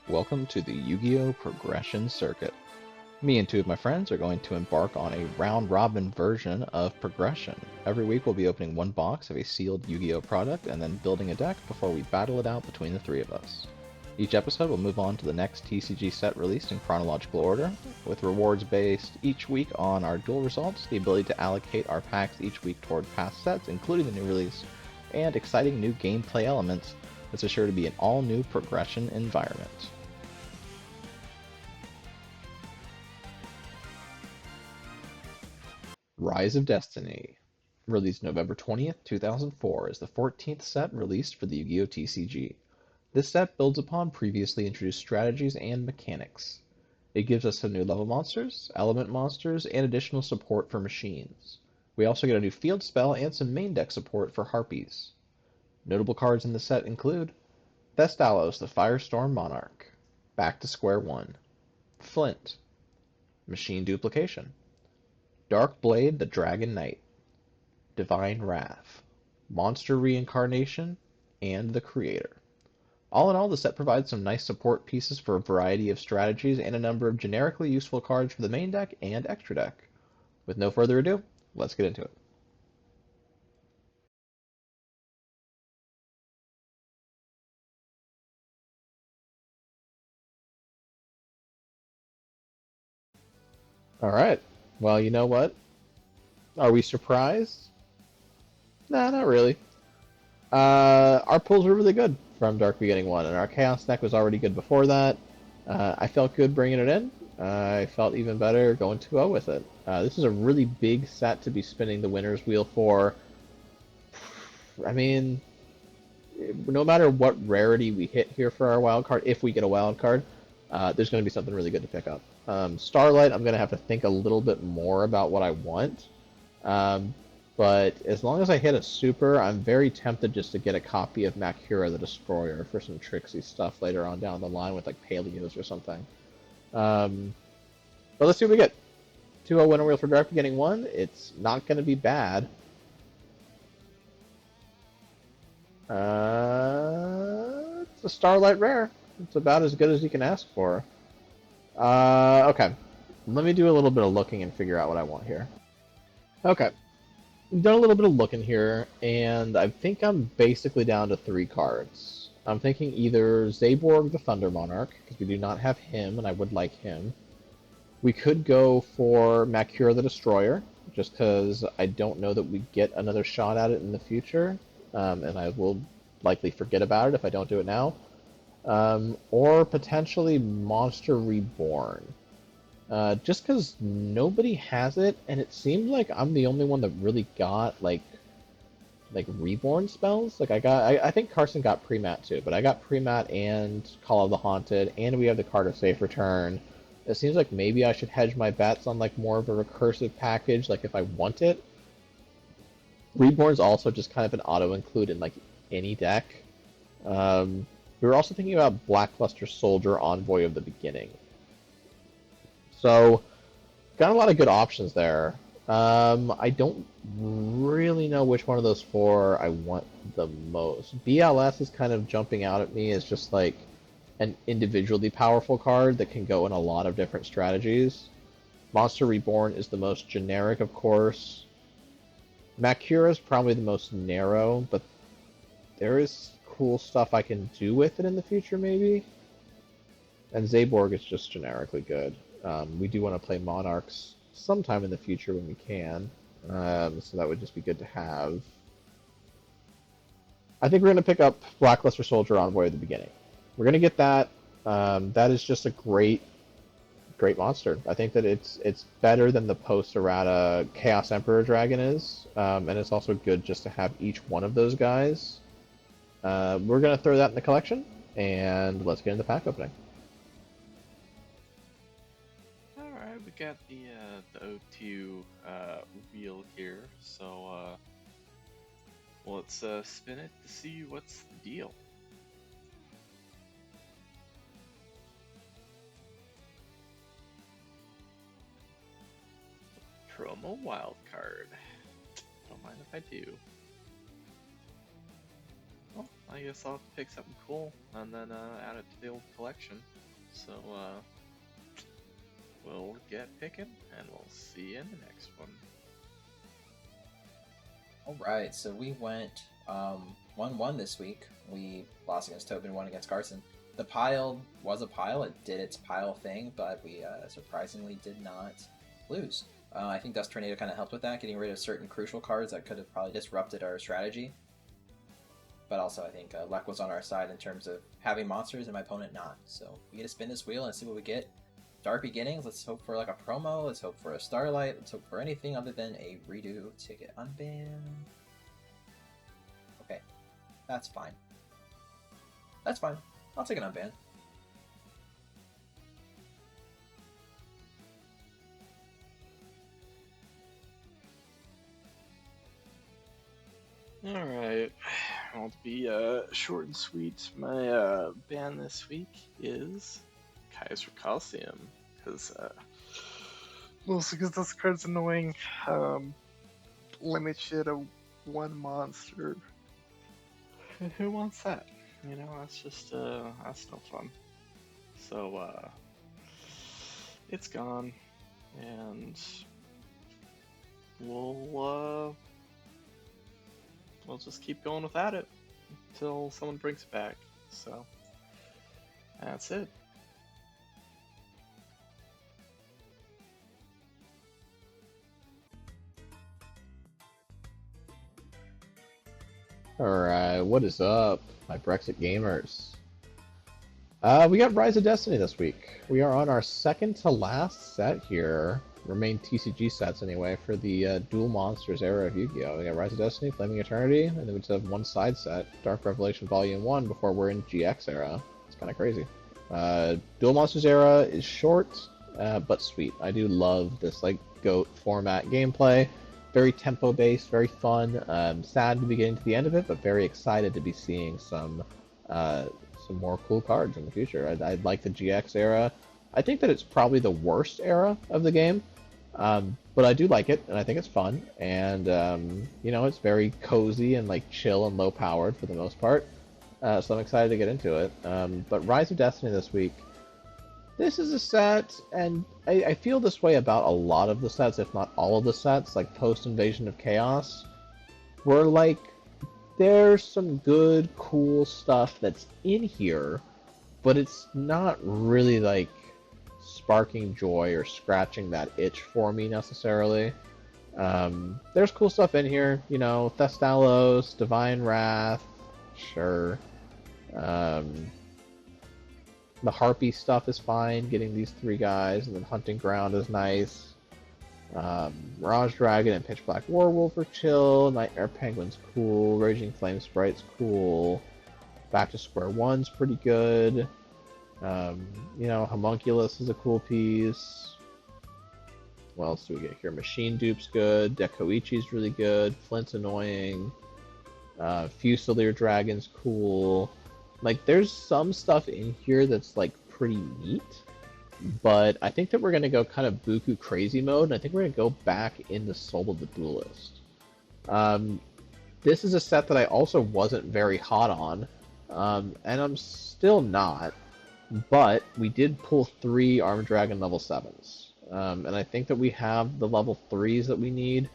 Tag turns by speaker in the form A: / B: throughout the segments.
A: Welcome to the Yugioh Progression Circuit. Me and two of my friends are going to embark on a round-robin version of Progression. Every week we'll be opening one box of a sealed Yu-Gi-Oh product and then building a deck before we battle it out between the three of us. Each episode will move on to the next TCG set released in chronological order, with rewards based each week on our duel results, the ability to allocate our packs each week toward past sets, including the new release, and exciting new gameplay elements that's assured to be an all-new Progression environment. Rise of Destiny, released November 20th, 2004, is the 14th set released for the Yu-Gi-Oh! TCG. This set builds upon previously introduced strategies and mechanics. It gives us some new level monsters, element monsters, and additional support for machines. We also get a new field spell and some main deck support for Harpies. Notable cards in the set include Thestalos, the Firestorm Monarch, Back to Square One, Flint, Machine Duplication, Dark Blade, the Dragon Knight, Divine Wrath, Monster Reincarnation, and the Creator. All in all, the set provides some nice support pieces for a variety of strategies and a number of generically useful cards for the main deck and extra deck. With no further ado, let's get into it. Alright, well, you know what? Are we surprised? Nah, not really. Our pulls were really good from Dark Beginning 1, and our Chaos deck was already good before that. I felt good bringing it in. I felt even better going 2-0 with it. This is a really big set to be spinning the winner's wheel for. I mean, no matter what rarity we hit here for our wild card, if we get a wild card, there's going to be something really good to pick up. Starlight, I'm going to have to think a little bit more about what I want. But as long as I hit a super, I'm very tempted just to get a copy of Makura the Destroyer for some tricksy stuff later on down the line with like Paleos or something. But let's see what we get. 2-0 winner wheel for Dark Beginning 1. It's not going to be bad. It's a Starlight Rare. It's about as good as you can ask for. Okay. Let me do a little bit of looking and figure out what I want here. Okay. I've done a little bit of looking here, and I think I'm basically down to 3 cards. I'm thinking either Zaborg the Thunder Monarch, because we do not have him, and I would like him. We could go for Makura the Destroyer, just because I don't know that we get another shot at it in the future, and I will likely forget about it if I don't do it now. Or potentially Monster Reborn. Just because nobody has it, and it seems like I'm the only one that really got like reborn spells. Like I think Carson got pre-mat too, but I got pre-mat and Call of the Haunted, and we have the card of Safe Return. It seems like maybe I should hedge my bets on like more of a recursive package, like if I want it. Reborn's also just kind of an auto include in like any deck. We were also thinking about Blackluster Soldier, Envoy of the Beginning. So, got a lot of good options there. I don't really know which one of those 4 I want the most. BLS is kind of jumping out at me as just like an individually powerful card that can go in a lot of different strategies. Monster Reborn is the most generic, of course. Makura is probably the most narrow, but there is cool stuff I can do with it in the future, maybe. And Zaborg is just generically good. We do want to play Monarchs sometime in the future when we can, so that would just be good to have. I think we're going to pick up Blackluster Soldier Envoy at the beginning. We're going to get that. That is just a great monster. I think that it's better than the post-errata Chaos Emperor Dragon is, and it's also good just to have each one of those guys. We're going to throw that in the collection, and let's get into the pack opening.
B: Alright, we got the O2 wheel here, so let's spin it to see what's the deal. Promo wildcard. Don't mind if I do. Oh, I guess I'll have to pick something cool and then add it to the old collection. So we'll get picking, and we'll see you in the next one.
C: Alright, so we went 1-1 this week. We lost against Tobin, won against Carson. The pile was a pile, it did its pile thing, but we surprisingly did not lose. I think Dust Tornado kind of helped with that, getting rid of certain crucial cards that could have probably disrupted our strategy. But also I think luck was on our side in terms of having monsters and my opponent not. So we get to spin this wheel and see what we get. Dark beginnings, let's hope for like a promo, let's hope for a Starlight, let's hope for anything other than a redo ticket. Unban. Okay, that's fine. That's fine. I'll take an unban.
B: Alright, well, to be short and sweet, my ban this week is Kaiser Coliseum, because mostly because this card's annoying. Limits you to one monster. And who wants that? You know, that's just that's no fun. So it's gone, and we'll just keep going without it until someone brings it back. So that's it.
A: Alright, what is up, my Brexit gamers? We got Rise of Destiny this week. We are on our second to last set here, remain TCG sets anyway, for the Dual Monsters era of Yu-Gi-Oh! We got Rise of Destiny, Flaming Eternity, and then we just have one side set, Dark Revelation Volume 1, before we're in GX era. It's kind of crazy. Dual Monsters era is short, but sweet. I do love this like GOAT format gameplay. Very tempo-based, very fun. Sad to be getting to the end of it, but very excited to be seeing some more cool cards in the future. I like the GX era. I think that it's probably the worst era of the game, but I do like it, and I think it's fun. And you know, it's very cozy and like chill and low-powered for the most part. So I'm excited to get into it. But Rise of Destiny this week. This is a set, and I feel this way about a lot of the sets, if not all of the sets, like post-Invasion of Chaos, where, like, there's some good, cool stuff that's in here, but it's not really, like, sparking joy or scratching that itch for me, necessarily. There's cool stuff in here, you know, Thestalos, Divine Wrath, sure. The Harpy stuff is fine, getting these three guys, and then Hunting Ground is nice. Mirage Dragon and Pitch Black Werewolf are chill. Nightmare Penguin's cool. Raging Flame Sprite's cool. Back to Square One's pretty good. You know, Homunculus is a cool piece. What else do we get here? Machine Dupe's good. Dekoichi's really good. Flint's annoying. Fusilier Dragon's cool. Like, there's some stuff in here that's, like, pretty neat, but I think that we're going to go kind of Buku crazy mode, and I think we're going to go back into Soul of the Duelist. This is a set that I also wasn't very hot on, and I'm still not, but we did pull 3 Armed Dragon level 7s, and I think that we have the level 3s that we need.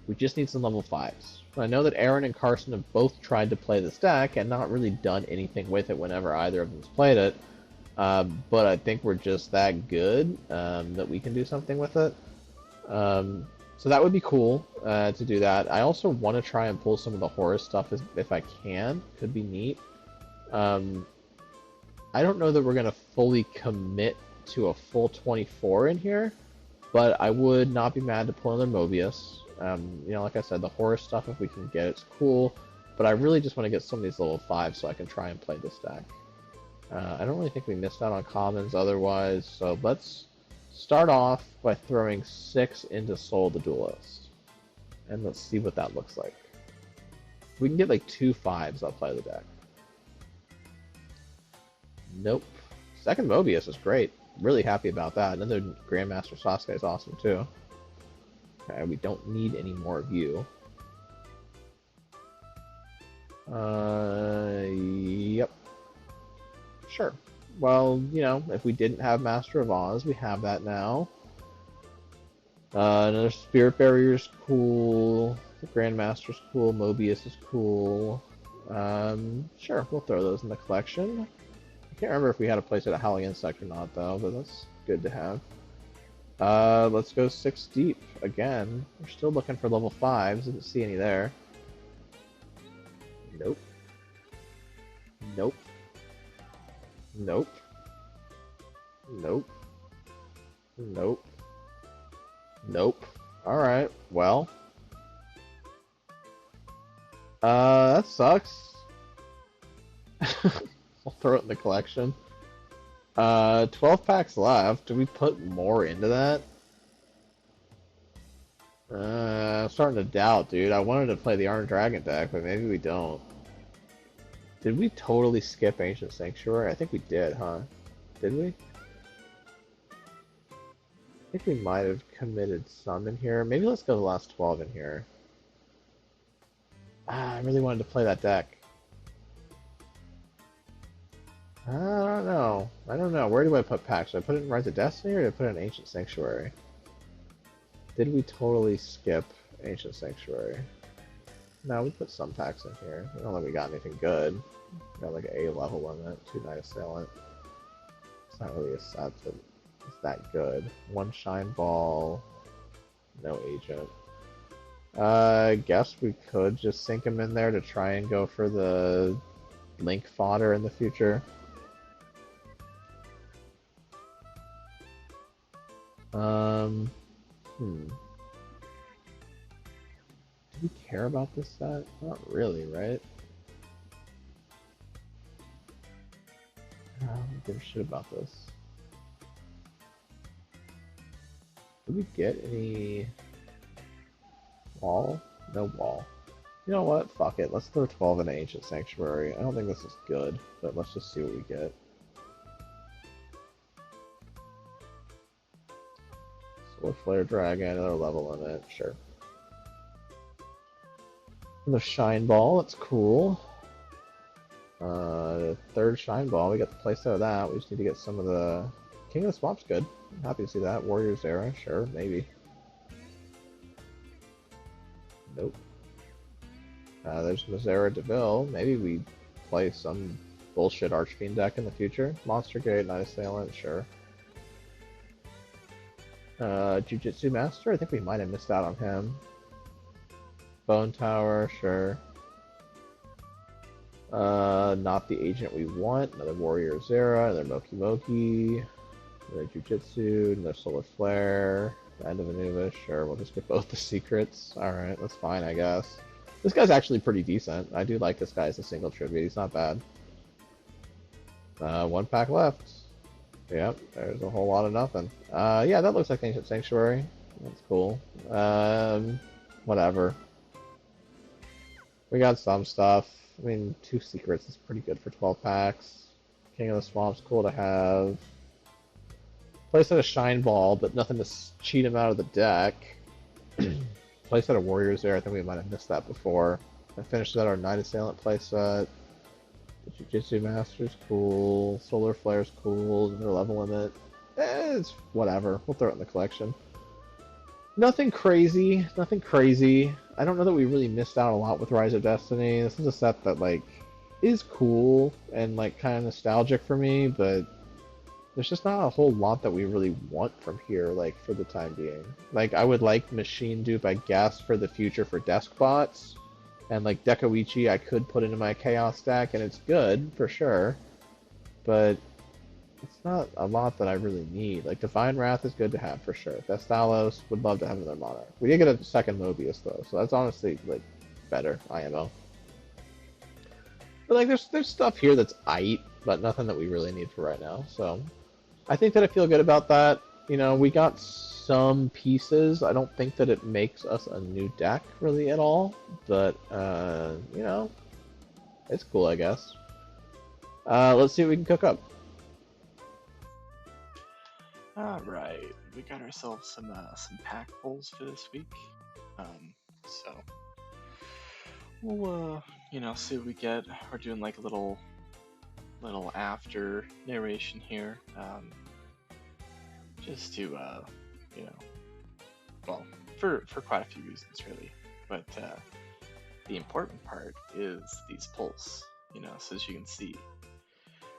A: We just need some level 5s. I know that Aaron and Carson have both tried to play this deck and not really done anything with it whenever either of them's played it, but I think we're just that good that we can do something with it. So that would be cool to do that. I also want to try and pull some of the Horus stuff if I can. Could be neat. I don't know that we're going to fully commit to a full 24 in here, but I would not be mad to pull another Mobius. You know, like I said, the Horus stuff, if we can get it's cool, but I really just want to get some of these level 5s so I can try and play this deck. I don't really think we missed out on commons otherwise, so let's start off by throwing 6 into Soul the Duelist, and let's see what that looks like. If we can get like 2 5s, I'll play the deck. Nope. Second Mobius is great. Really happy about that. Another Grandmaster Sasuke is awesome too. Okay, we don't need any more of you. Yep. Sure. Well, you know, if we didn't have Master of Oz, we have that now. Another Spirit Barrier's cool. The Grandmaster's cool. Mobius is cool. Sure, we'll throw those in the collection. I can't remember if we had a place at a Howling Insect or not, though, but that's good to have. Let's go 6 deep again. We're still looking for level 5s. Didn't see any there. Nope. Nope. Nope. Nope. Nope. Nope. Alright, well. That sucks. I'll throw it in the collection. 12 packs left. Do we put more into that? I'm starting to doubt, dude. I wanted to play the Iron Dragon deck, but maybe we don't. Did we totally skip Ancient Sanctuary? I think we did, huh? Did we? I think we might have committed some in here. Maybe let's go the last 12 in here. I really wanted to play that deck. I don't know. I don't know. Where do I put packs? Should I put it in Rise of Destiny or did I put it in Ancient Sanctuary? Did we totally skip Ancient Sanctuary? No, we put some packs in here. I don't think we got anything good. We got like an A level limit, 2 Night Assailant. It's not really a set that is that good. 1 Shine Ball, no Agent. I guess we could just sink him in there to try and go for the Link fodder in the future. Do we care about this set? Not really, right? I don't give a shit about this. Did we get any wall? No wall. You know what? Fuck it. Let's throw 12 in Ancient Sanctuary. I don't think this is good, but let's just see what we get. Solar Flare Dragon, another level limit, sure. Another Shine Ball, that's cool. Third Shine Ball, we got the playset of that. We just need to get some of the... King of the Swamp's good. I'm happy to see that. Warrior's Era, sure, maybe. Nope. There's Mazera DeVille. Maybe we play some bullshit Archfiend deck in the future. Monster Gate, Night Assailant, sure. Jujutsu Master, I think we might have missed out on him. Bone Tower, sure. Not the agent we want. Another Warrior Zera, another Moki Moki, another Jujutsu, another Solar Flare, End of Anubis, sure, we'll just get both the secrets. Alright, that's fine, I guess. This guy's actually pretty decent. I do like this guy as a single tribute, he's not bad. 1 pack left. Yep, there's a whole lot of nothing. Yeah, that looks like Ancient Sanctuary. That's cool. Whatever. We got some stuff. I mean, 2 secrets is pretty good for 12 packs. King of the Swamp's cool to have. Place at a Shine Ball, but nothing to cheat him out of the deck. Place at a Warrior's there. I think we might have missed that before. I finished out our Night Assailant playset. The Jujutsu Master's cool. Solar Flare's cool. Their level limit. It's whatever. We'll throw it in the collection. Nothing crazy. Nothing crazy. I don't know that we really missed out a lot with Rise of Destiny. This is a set that, like, is cool and, like, kind of nostalgic for me, but there's just not a whole lot that we really want from here, like, for the time being. Like, I would like Machine Dupe, I guess, for the future for desk bots. And, like, Dekoichi I could put into my Chaos deck, and it's good, for sure. But it's not a lot that I really need. Like, Divine Wrath is good to have, for sure. Vestalos, would love to have another Monarch. We did get a second Mobius, though, so that's honestly, like, better, IMO. But, like, there's stuff here that's aight, but nothing that we really need for right now, so... I think that I feel good about that. You know, we got some pieces. I don't think that it makes us a new deck, really, at all. But, you know, it's cool, I guess. Let's see what we can cook up.
B: Alright, we got ourselves some pack pulls for this week. So, we'll you know, see what we get. We're doing like a little after narration here, just to you know, well, for quite a few reasons really, but the important part is these pulls, you know. So as you can see,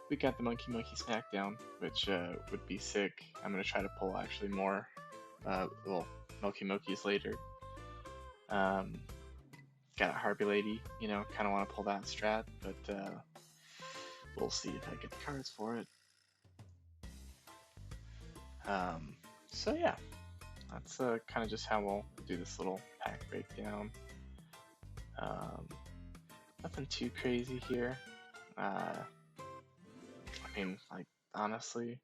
B: we got the Monkey Smackdown, which would be sick. I'm gonna try to pull actually more, well, Mokis later. Got a Harpy Lady, you know, kind of want to pull that strat, but we'll see if I get the cards for it. So yeah, that's kind of just how we'll do this little pack breakdown. Nothing too crazy here. I mean, like, honestly,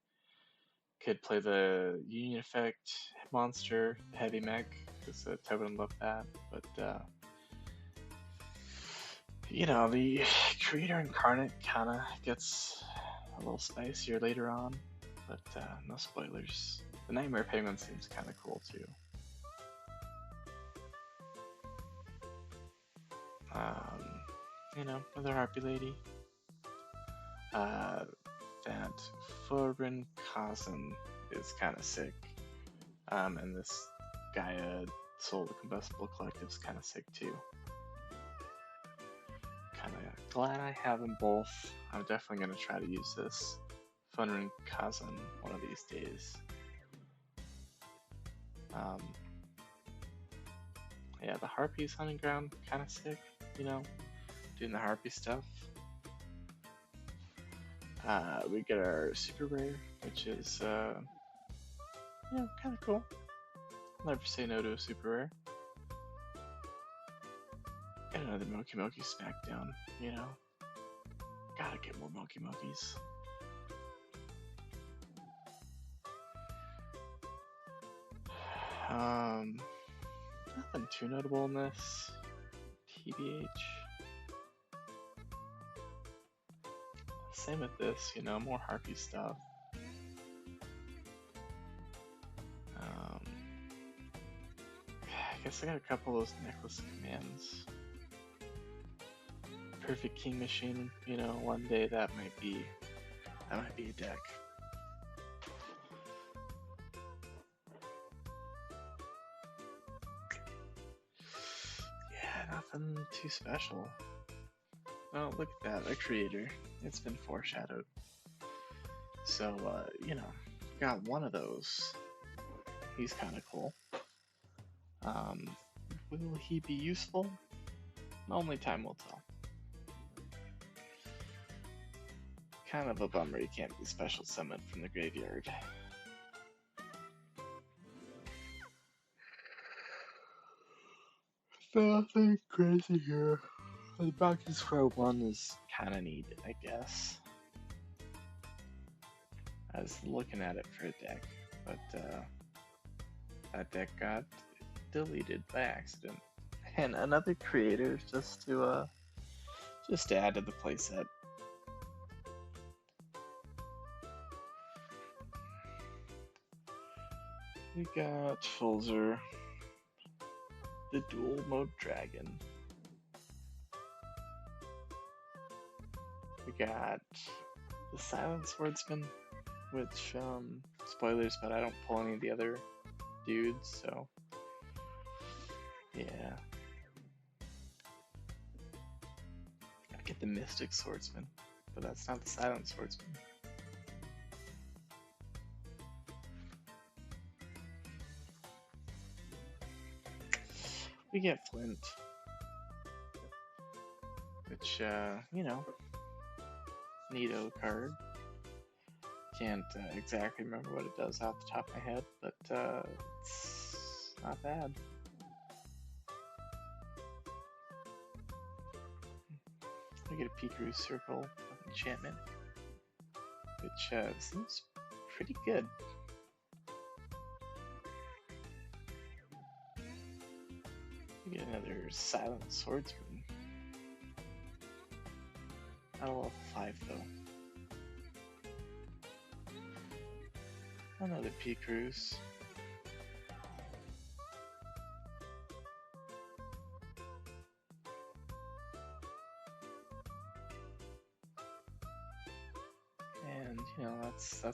B: could play the Union Effect monster, Heavy Mech, because Tobin loved that, but you know, the Creator Incarnate kind of gets a little spicier later on, but no spoilers. The Nightmare Penguin seems kind of cool too. You know, another Harpy Lady. That Forbin Cousin is kind of sick. And this Gaia Soul the Combustible Collective is kind of sick too. Kind of glad I have them both. I'm definitely going to try to use this Forbin Cousin one of these days. Yeah, the Harpy's Hunting Ground, kind of sick, you know, doing the Harpy stuff. We get our Super Rare, which is, you know, kind of cool. I'll never say no to a Super Rare. Got another Moki Smackdown, you know. Gotta get more Mokis. Nothing too notable in this. TBH. Same with this, you know, more Harpy stuff. I guess I got a couple of those necklace commands. Perfect King Machine, you know, one day that might be a deck. Yeah, nothing too special. Oh, look at that, a creator. It's been foreshadowed. So, you know, got one of those. He's kind of cool. Will he be useful? Only time will tell. Kind of a bummer he can't be special summoned from the graveyard. Nothing crazy here. The Bucky's Crow one is kind of needed, I guess. I was looking at it for a deck, but that deck got deleted by accident. And another creator just to add to the playset. We got Fulzer, the Dual Mode Dragon. We got the Silent Swordsman, which, spoilers, but I don't pull any of the other dudes, so yeah. I get the Mystic Swordsman, but that's not the Silent Swordsman. We get Flint, which, you know, neato card. Can't exactly remember what it does off the top of my head, but it's not bad. We get a Pikachu Circle of Enchantment, which seems pretty good. We get another Silent Swordsman. Not a level 5 though. Another Pikachu.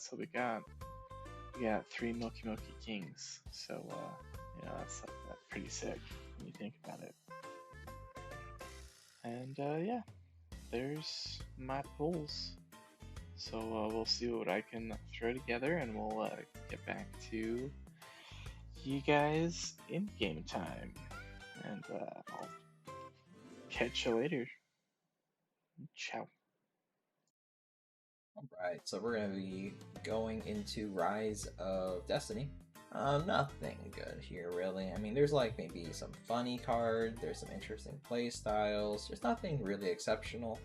B: that's what we got. We got 3 Milky Milky Kings. So, that's pretty sick when you think about it. And, yeah, there's my pulls. So, we'll see what I can throw together, and we'll get back to you guys in game time. And I'll catch you later. Ciao.
C: Alright, so we're going to be going into Rise of Destiny. Nothing good here, really. I mean, there's like maybe some funny cards, there's some interesting play styles, there's nothing really exceptional,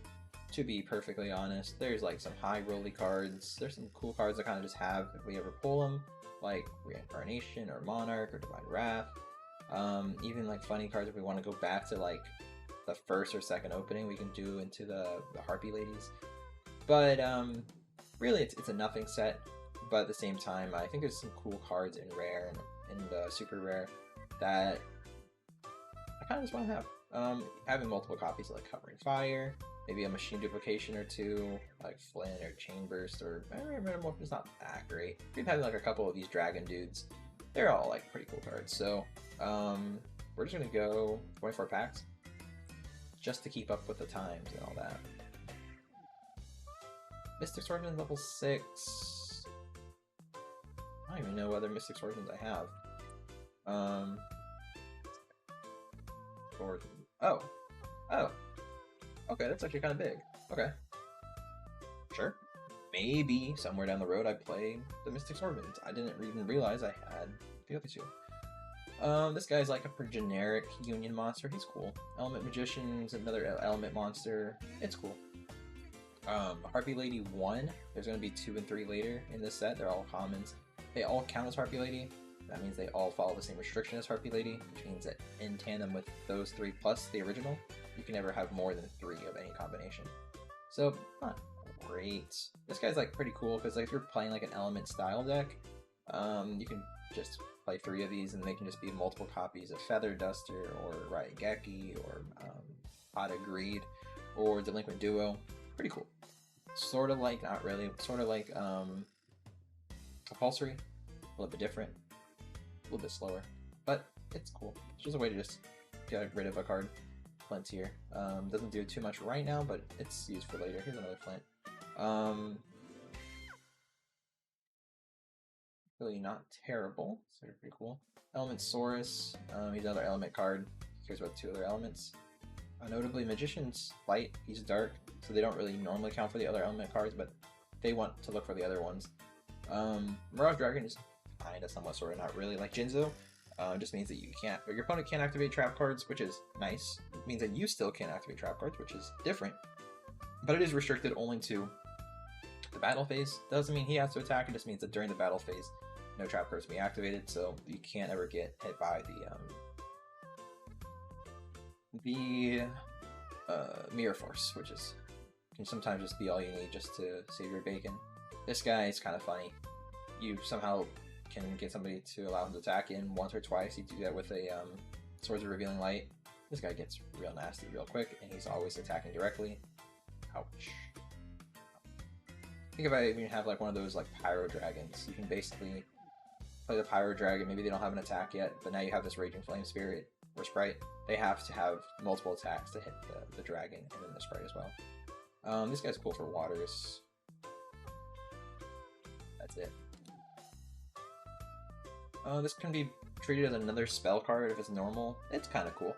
C: to be perfectly honest. There's like some high rolly cards, there's some cool cards that kind of just have if we ever pull them, like Reincarnation or Monarch or Divine Wrath. Even like funny cards if we want to go back to like the first or second opening, we can do into the Harpy Ladies. But really, it's a nothing set. But at the same time, I think there's some cool cards in rare and super rare that I kind of just want to have. Having multiple copies like Covering Fire, maybe a Machine Duplication or two, like Flint or Chain Burst, or Metamorph is not that great. We've had like a couple of these Dragon dudes. They're all like pretty cool cards. So we're just gonna go 24 packs just to keep up with the times and all that. Mystic Swordsman level 6. I don't even know what other Mystic Swordsmans I have. Oh. Okay, that's actually kind of big. Okay. Sure. Maybe somewhere down the road I play the Mystic Swordsmans. I didn't even realize I had the other two. This guy's like a generic Union monster. He's cool. Element Magician's another element monster. It's cool. Harpy Lady 1. There's going to be 2 and 3 later in this set. They're all commons. They all count as Harpy Lady. That means they all follow the same restriction as Harpy Lady, which means that in tandem with those 3 plus the original, you can never have more than 3 of any combination. So, not great. This guy's like pretty cool because like if you're playing like an element style deck, you can just play 3 of these and they can just be multiple copies of Feather Duster or Raigeki or Pot of Greed or Delinquent Duo. Pretty cool. Sort of like, not really, sort of like Compulsory, a little bit different, a little bit slower, but it's cool. It's just a way to just get rid of a card. Flint's here. Doesn't do too much right now, but it's used for later. Here's another Flint. Really not terrible, so they're pretty cool. Element Saurus, he's another element card. Cares about 2 other elements. Notably, Magician's light, he's dark, so they don't really normally count for the other element cards, but they want to look for the other ones. Mirage Dragon is kinda, somewhat, sorta, not really. Like Jinzo, just means that you can't, or your opponent can't activate trap cards, which is nice. It means that you still can't activate trap cards, which is different. But it is restricted only to the battle phase. Doesn't mean he has to attack, it just means that during the battle phase, no trap cards can be activated, so you can't ever get hit by the Mirror Force, which is can sometimes just be all you need just to save your bacon. This guy is kind of funny. You somehow can get somebody to allow him to attack in once or twice. You do that with a Swords of Revealing Light. This guy gets real nasty real quick, and he's always attacking directly. Ouch. I think if I even have like one of those like Pyro Dragons, you can basically play the Pyro Dragon. Maybe they don't have an attack yet, but now you have this Raging Flame Spirit or Sprite. They have to have multiple attacks to hit the dragon and then the Sprite as well. This guy's cool for waters. That's it. This can be treated as another spell card if it's normal. It's kind of cool.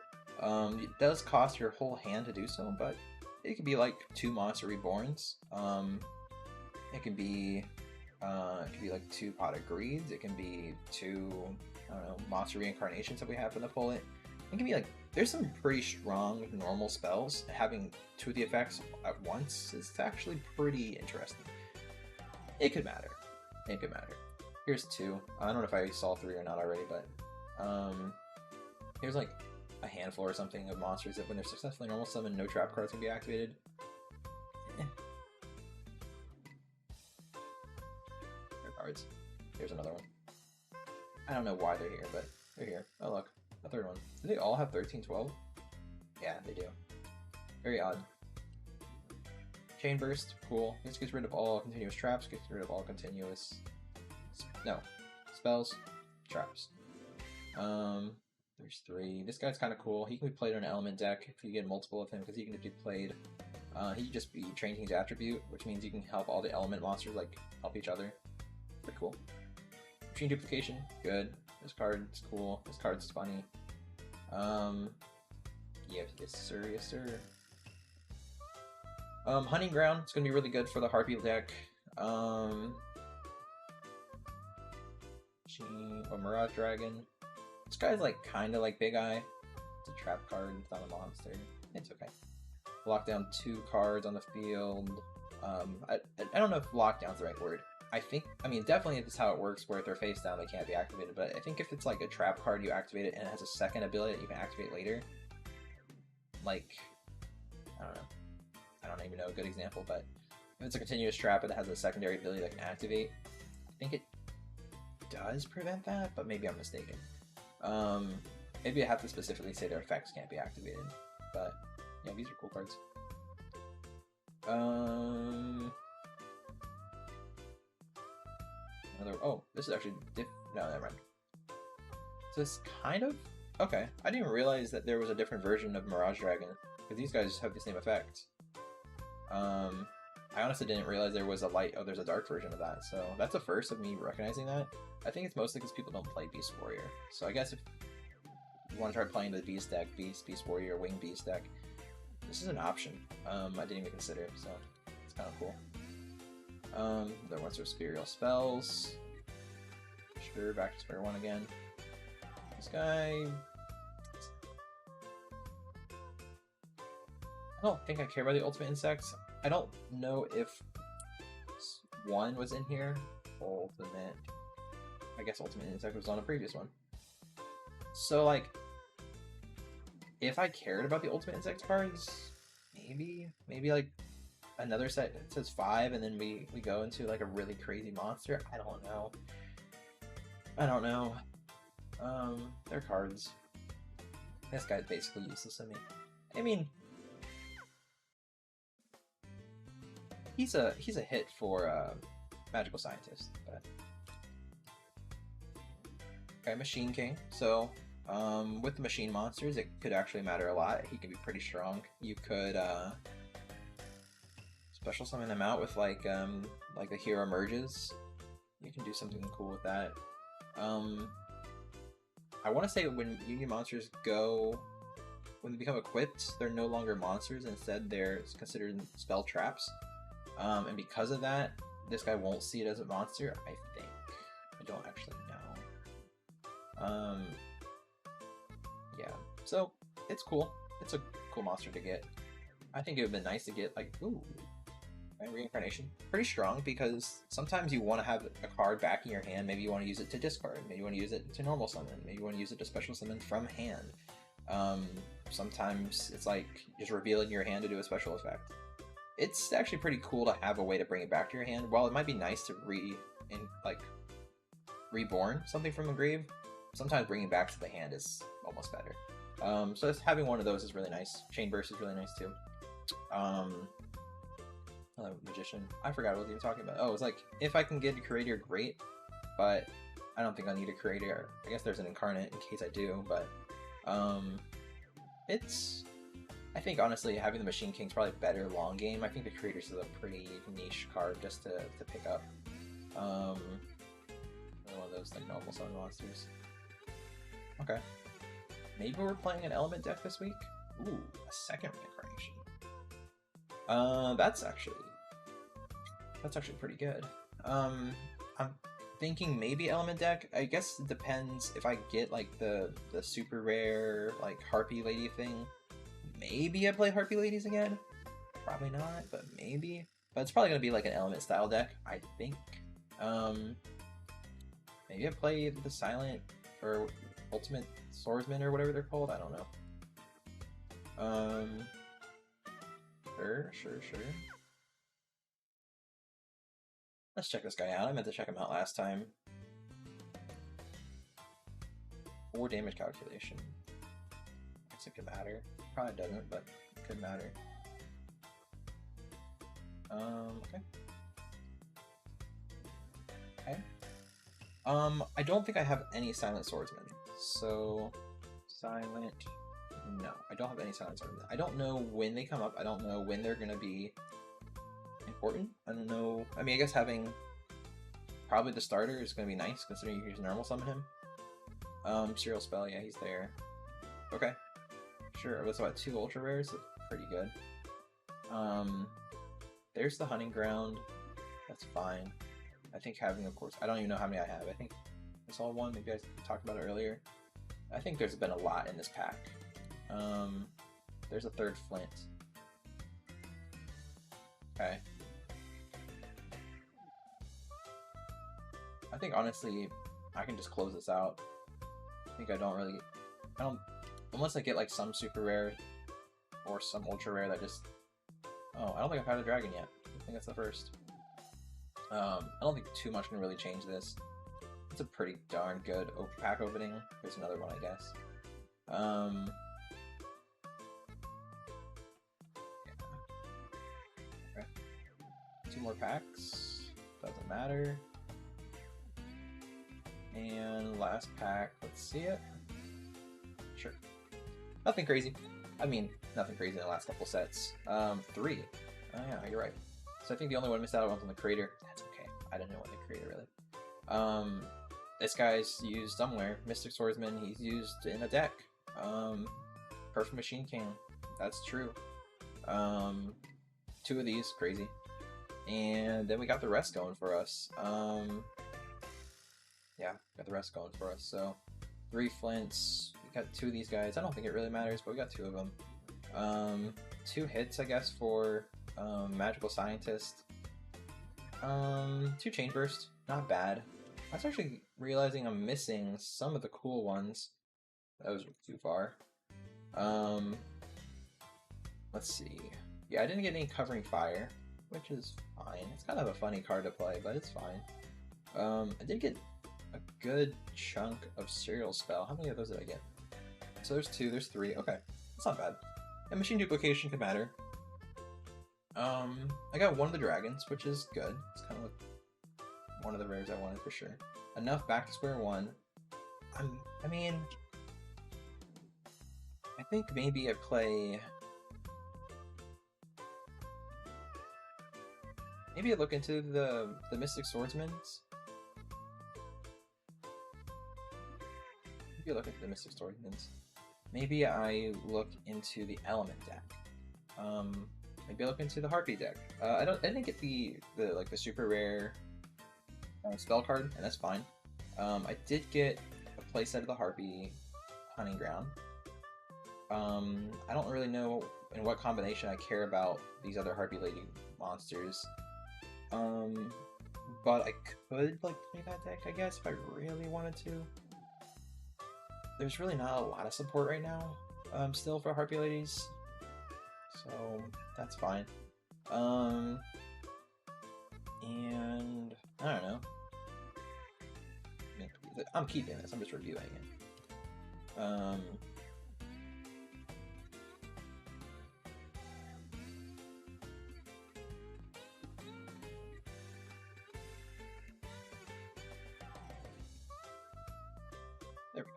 C: It does cost your whole hand to do so, but it could be like 2 Monster Reborns. It can be like 2 Pot of Greeds. It can be 2, I don't know, Monster Reincarnations that we have for the bullet. It can be like, there's some pretty strong normal spells. Having 2 of the effects at once is actually pretty interesting. It could matter. It could matter. Here's 2. I don't know if I saw 3 or not already, but here's like a handful or something of monsters that when they're successfully normal summoned, no trap cards can be activated. They're cards. Here's another one. I don't know why they're here, but they're here. Oh look, a third one. Do they all have 13-12? Yeah, they do. Very odd. Chain Burst, cool. This gets rid of all continuous traps, gets rid of all continuous... no. Spells, traps. There's 3. This guy's kind of cool. He can be played on an element deck if you get multiple of him, because he can be played... he can just be trained his attribute, which means you can help all the element monsters, like, help each other. Pretty cool. Machine Duplication, good. This card's cool. This card's funny. Yes sir, yes sir. Hunting Ground, it's gonna be really good for the Harpy deck. Mirage Dragon. This guy's like kinda like Big Eye. It's a trap card, it's not a monster. It's okay. Lock down 2 cards on the field. I don't know if lockdown's the right word. I mean, definitely this is how it works, where if they're face down, they can't be activated, but I think if it's like a trap card, you activate it, and it has a second ability that you can activate later, like, I don't know. I don't even know a good example, but if it's a continuous trap and it has a secondary ability that can activate, I think it does prevent that, but maybe I'm mistaken. Maybe I have to specifically say their effects can't be activated, but yeah, these are cool cards. Oh, this is actually no, never mind. So it's kind of okay. I didn't even realize that there was a different version of Mirage Dragon, because these guys have the same effect. I honestly didn't realize there was a light. Oh, there's a dark version of that. So that's the first of me recognizing that. I think it's mostly because people don't play Beast Warrior. So I guess if you want to try playing the Beast deck, Beast Warrior, Wing Beast deck, this is an option. I didn't even consider it, so it's kind of cool. There ones are Spirial Spells. Sure, back to square one again. This guy... I don't think I care about the Ultimate Insects. I don't know if one was in here. Ultimate... I guess Ultimate Insect was on a previous one. So, like, if I cared about the Ultimate Insect cards, maybe like another set that says 5 and then we go into like a really crazy monster. I don't know. They're cards. This guy's basically useless to me. I mean, he's a hit for Magical Scientist, but okay, Machine King. So with the machine monsters, it could actually matter a lot. He can be pretty strong. You could special summon them out with like the hero merges. You can do something cool with that. I want to say when Union monsters when they become equipped, they're no longer monsters. Instead, they're considered spell traps. And because of that, this guy won't see it as a monster, I think. I don't actually know. Yeah, so it's cool. It's a cool monster to get. I think it would have been nice to get, like, ooh, Reincarnation. Pretty strong, because sometimes you want to have a card back in your hand. Maybe you want to use it to discard. Maybe you want to use it to normal summon. Maybe you want to use it to special summon from hand. Sometimes it's like just revealing your hand to do a special effect. It's actually pretty cool to have a way to bring it back to your hand. While it might be nice to reborn something from a grave, sometimes bringing it back to the hand is almost better. So having one of those is really nice. Chain Burst is really nice too. Magician. I forgot what I was even talking about. Oh, it's like, if I can get a creator, great, but I don't think I'll need a creator. I guess there's an incarnate in case I do, but I think honestly having the Machine King's probably better long game. I think the creators is a pretty niche card just to pick up. One of those like normal summon monsters. Okay. Maybe we're playing an element deck this week? Ooh, a second reincarnation. That's actually pretty good. I'm thinking maybe element deck. I guess it depends if I get like the super rare like Harpy Lady thing. Maybe I play Harpy Ladies again. Probably not, but maybe. But it's probably gonna be like an element style deck, I think. Maybe I play the Silent or Ultimate Swordsman or whatever they're called. I don't know. Sure. Let's check this guy out. I meant to check him out last time. 4 damage calculation. I guess it could matter. Probably doesn't, but it could matter. Okay. Okay. I don't think I have any Silent Swordsmen. So, Silent... No, I don't have any Silent Swordsmen. I don't know when they come up. I don't know when they're going to be important. I don't know. I mean, I guess having probably the starter is going to be nice, considering you can just normal summon him. Serial Spell, yeah, he's there. Okay. Sure, that's about 2 Ultra Rares. That's pretty good. There's the Hunting Ground. That's fine. I think having, of course, I don't even know how many I have. I think I saw one. Maybe I talked about it earlier. I think there's been a lot in this pack. There's a 3rd Flint. Okay. I think honestly, I can just close this out. I think I don't, unless I get like some super rare or some ultra rare that just, oh, I don't think I've had a dragon yet. I think that's the first. I don't think too much can really change this. It's a pretty darn good pack opening. There's another one, I guess. Yeah. 2 more packs. Doesn't matter. And last pack, let's see it. Sure. Nothing crazy. I mean, nothing crazy in the last couple sets. 3. Oh yeah, you're right. So I think the only one missed out was on the creator. That's okay. I didn't know what the creator really. This guy's used somewhere. Mystic Swordsman, he's used in a deck. Perfect Machine King. That's true. 2 of these, crazy. And then we got the rest going for us. Yeah, got the rest going for us. So 3 Flints. We got 2 of these guys. I don't think it really matters, but we got 2 of them. 2 hits, I guess, for Magical Scientist. 2 Chain Burst. Not bad. I was actually realizing I'm missing some of the cool ones. That was too far. Let's see. Yeah, I didn't get any Covering Fire, which is fine. It's kind of a funny card to play, but it's fine. I did get a good chunk of Serial Spell. How many of those did I get? So there's 2, there's 3. Okay, that's not bad. And Machine Duplication can matter. I got one of the dragons, which is good. It's kind of like one of the rares I wanted for sure. Enough back to square one. I mean, I think maybe I play. Maybe I look into the Mystic Swordsmans. Maybe I look into the Mystic Swordsmans. Maybe I look into the Element deck. Maybe I look into the Harpy deck. I didn't get the super rare spell card, and that's fine. I did get a playset of the Harpy Hunting Ground. I don't really know in what combination I care about these other Harpy Lady monsters. But I could play that deck, I guess, if I really wanted to. There's really not a lot of support right now, still for Harpy Ladies, so that's fine. And I don't know. I'm keeping this. I'm just reviewing it. There we go.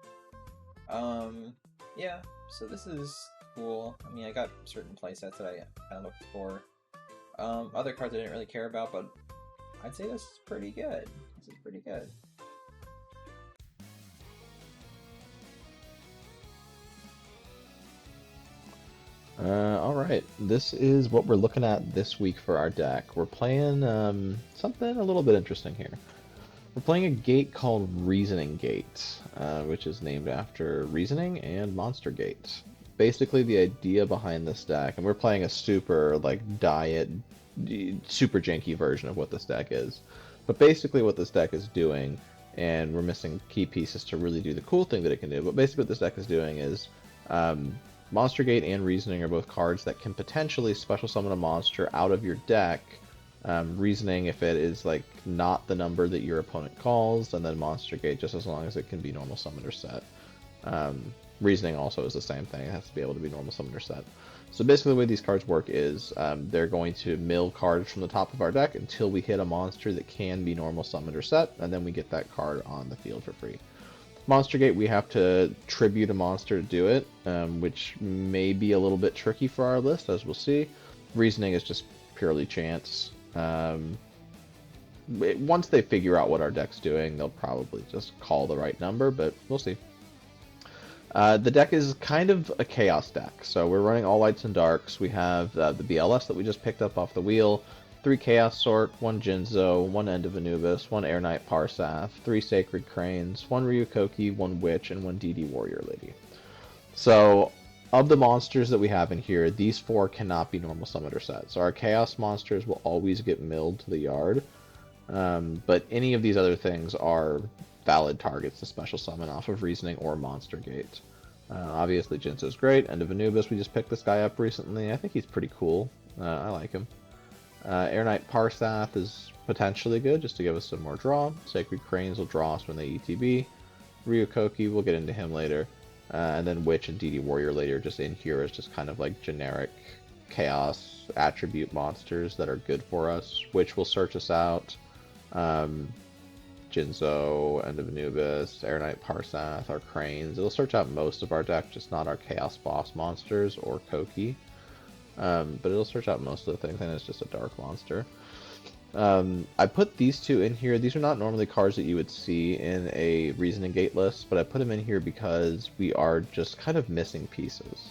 C: Yeah, so this is cool. I mean, I got certain playsets that I kind of looked for. Other cards I didn't really care about, but I'd say this is pretty good. This is pretty good.
A: Alright, this is what we're looking at this week for our deck. We're playing something a little bit interesting here. We're playing a gate called Reasoning Gate, which is named after Reasoning and Monster Gate. Basically, the idea behind this deck, and we're playing a super, diet, super janky version of what this deck is. But basically what this deck is doing, and we're missing key pieces to really do the cool thing that it can do, but basically what this deck is doing is, Monster Gate and Reasoning are both cards that can potentially special summon a monster out of your deck. Reasoning if it is not the number that your opponent calls, and then Monster Gate just as long as it can be normal summoned or set. Reasoning also is the same thing, it has to be able to be normal summoned or set. So basically the way these cards work is they're going to mill cards from the top of our deck until we hit a monster that can be normal summoned or set, and then we get that card on the field for free. Monster Gate, we have to tribute a monster to do it, which may be a little bit tricky for our list, as we'll see. Reasoning is just purely chance. Once they figure out what our deck's doing, they'll probably just call the right number, but we'll see. The deck is kind of a chaos deck, so we're running all lights and darks. We have the BLS that we just picked up off the wheel, 3 Chaos Sort, 1 Jinzo, 1 End of Anubis, 1 Air Knight Parsath, 3 Sacred Cranes, 1 Ryukoki, 1 Witch, and 1 DD Warrior Lady. So, of the monsters that we have in here, these 4 cannot be normal summoned or set. So our Chaos monsters will always get milled to the yard, but any of these other things are valid targets to special summon off of Reasoning or Monster Gate. Obviously Jinzo's great. End of Anubis, we just picked this guy up recently. I think he's pretty cool. I like him. Air Knight Parsath is potentially good, just to give us some more draw. Sacred Cranes will draw us when they ETB. Ryukoki, we'll get into him later. And then Witch and DD Warrior later just in here as just kind of like generic chaos attribute monsters that are good for us. Witch will search us out. Jinzo, End of Anubis, Air Knight Parsath, our Cranes. It'll search out most of our deck, just not our Chaos Boss monsters or Koki. But it'll search out most of the things, and it's just a dark monster. I put these 2 in here. These are not normally cards that you would see in a Reasoning Gate list, but I put them in here because we are just kind of missing pieces.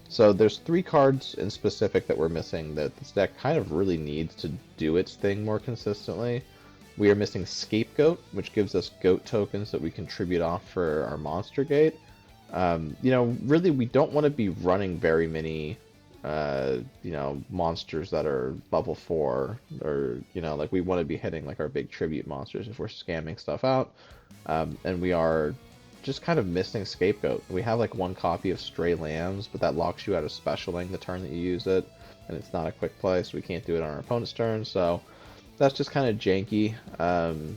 A: So there's 3 cards in specific that we're missing that this deck kind of really needs to do its thing more consistently. We are missing Scapegoat, which gives us goat tokens that we contribute off for our Monster Gate. Really we don't want to be running very many monsters that are level 4, or, like we want to be hitting like our big tribute monsters if we're scamming stuff out. And we are just kind of missing Scapegoat. We have like 1 copy of Stray Lambs, but that locks you out of specialing the turn that you use it, and it's not a quick play, so we can't do it on our opponent's turn, so that's just kind of janky.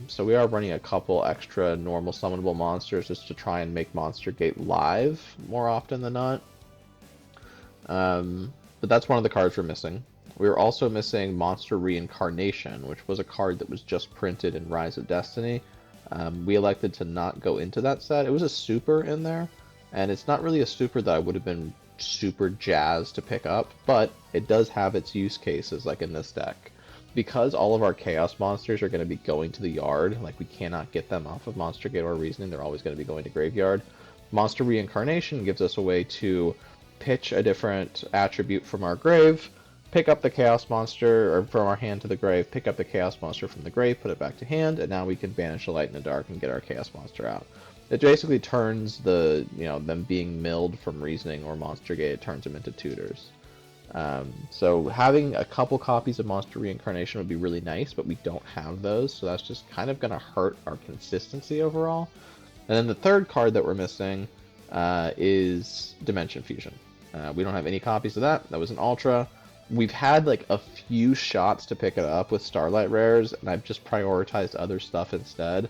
A: So we are running a couple extra normal summonable monsters just to try and make Monster Gate live more often than not. But that's one of the cards we're missing. We are also missing Monster Reincarnation, which was a card that was just printed in Rise of Destiny. We elected to not go into that set. It was a super in there, and it's not really a super that I would have been super jazzed to pick up, but it does have its use cases, like in this deck. Because all of our Chaos monsters are going to be going to the yard, like we cannot get them off of Monster Gate or Reasoning, they're always going to be going to Graveyard. Monster Reincarnation gives us a way to pitch a different attribute from our grave, pick up the Chaos monster, or from our hand to the grave, pick up the Chaos monster from the grave, put it back to hand, and now we can banish the light in the dark and get our Chaos monster out. It basically turns them being milled from Reasoning or Monster Gate, it turns them into tutors. So having a couple copies of Monster Reincarnation would be really nice, but we don't have those, so that's just kind of going to hurt our consistency overall. And then the third card that we're missing is Dimension Fusion. We don't have any copies of that. That was an Ultra. We've had like a few shots to pick it up with Starlight Rares, and I've just prioritized other stuff instead.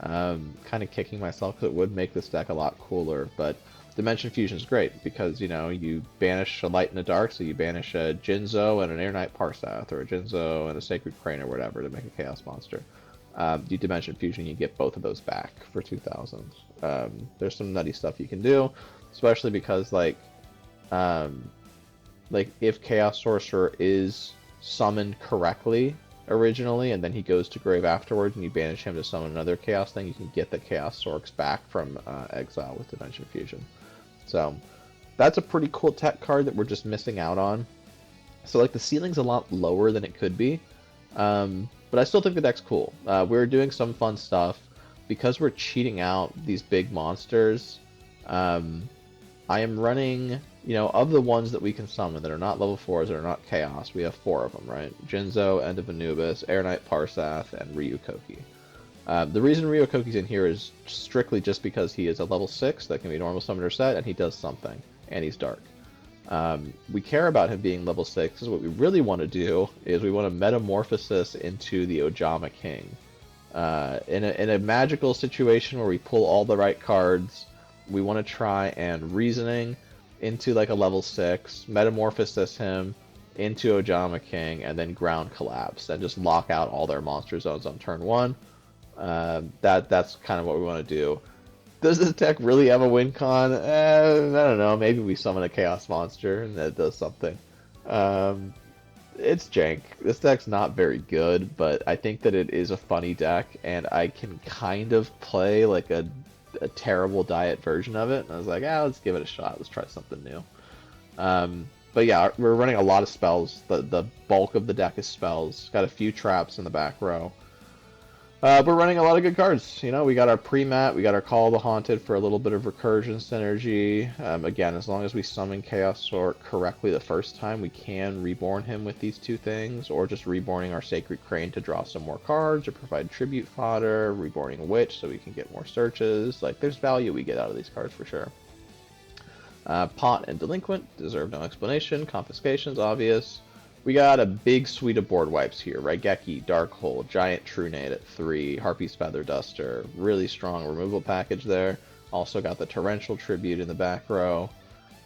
A: Kind of kicking myself because it would make this deck a lot cooler, but Dimension Fusion is great because, you banish a light and a dark, so you banish a Jinzo and an Air Knight Parsath, or a Jinzo and a Sacred Crane or whatever to make a Chaos monster. You Dimension Fusion, you get both of those back for 2,000. There's some nutty stuff you can do, especially because, if Chaos Sorcerer is summoned correctly originally, and then he goes to grave afterwards, and you banish him to summon another Chaos thing, you can get the Chaos Sorks back from exile with Dimension Fusion. So that's a pretty cool tech card that we're just missing out on. So the ceiling's a lot lower than it could be, but I still think the deck's cool. We're doing some fun stuff because we're cheating out these big monsters. I am running, of the ones that we can summon that are not level 4s, that are not Chaos, we have 4 of them, right? Jinzo, End of Anubis, Air Knight Parsath, and Ryukoki. The reason Ryukoki's in here is strictly just because he is a level 6 that can be normal summoned or set, and he does something, and he's dark. We care about him being level 6, because what we really want to do is we want to metamorphosis into the Ojama King. In a magical situation where we pull all the right cards, we want to try and Reasoning into like a level 6, Metamorphosis him into Ojama King, and then Ground Collapse, and just lock out all their monster zones on turn 1. That's kind of what we want to do. Does this deck really have a win con? I don't know. Maybe we summon a Chaos Monster and that does something. It's jank. This deck's not very good, but I think that it is a funny deck, and I can kind of play like a terrible diet version of it. And I was like, let's give it a shot. Let's try something new. But yeah, we're running a lot of spells. The bulk of the deck is spells. Got a few traps in the back row. We're running a lot of good cards. You know, we got our pre-mat, we got our Call of the Haunted for a little bit of recursion synergy. Again, as long as we summon Chaos Sort correctly the first time, we can reborn him with these two things, or just reborning our Sacred Crane to draw some more cards, or provide tribute fodder, reborning a Witch so we can get more searches. Like, there's value we get out of these cards for sure. Pot and Delinquent deserve no explanation. Confiscation's obvious. We got a big suite of board wipes here. Raigeki, Darkhold, Giant Trunade at 3, Harpy's Feather Duster. Really strong removal package there. Also got the Torrential Tribute in the back row.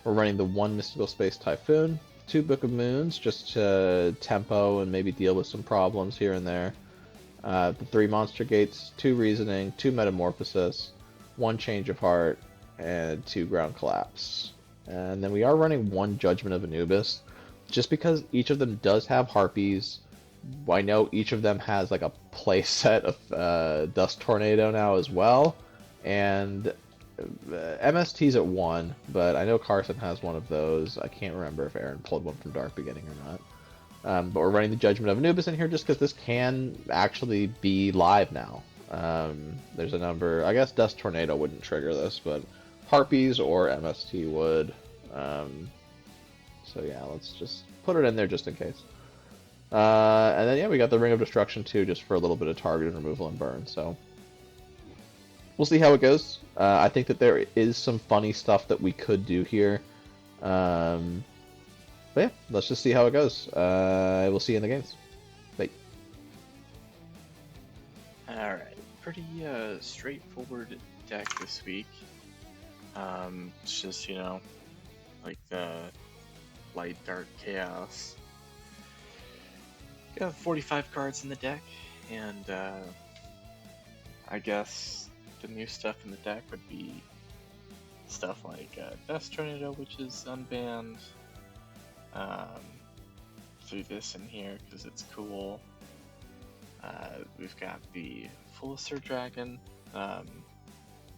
A: We're running the 1 Mystical Space Typhoon, 2 Book of Moons, just to tempo and maybe deal with some problems here and there. The 3 Monster Gates, 2 Reasoning, 2 Metamorphosis, 1 Change of Heart, and 2 Ground Collapse. And then we are running 1 Judgment of Anubis. Just because each of them does have Harpies, I know each of them has like a play set of Dust Tornado now as well, and MST's at 1, but I know Carson has one of those. I can't remember if Aaron pulled one from Dark Beginning or not. But we're running the Judgment of Anubis in here just because this can actually be live now. There's a number, I guess Dust Tornado wouldn't trigger this, but Harpies or MST would. So yeah, let's just put it in there just in case. And then yeah, we got the Ring of Destruction too, just for a little bit of targeted removal and burn. So we'll see how it goes. I think that there is some funny stuff that we could do here. But yeah, let's just see how it goes. We'll see you in the games. Bye.
B: Alright, pretty straightforward deck this week. It's just, you know, like the light, dark, chaos. Got 45 cards in the deck, and I guess the new stuff in the deck would be stuff like Dust Tornado, which is unbanned. Threw this in here because it's cool. We've got the Fulister Dragon,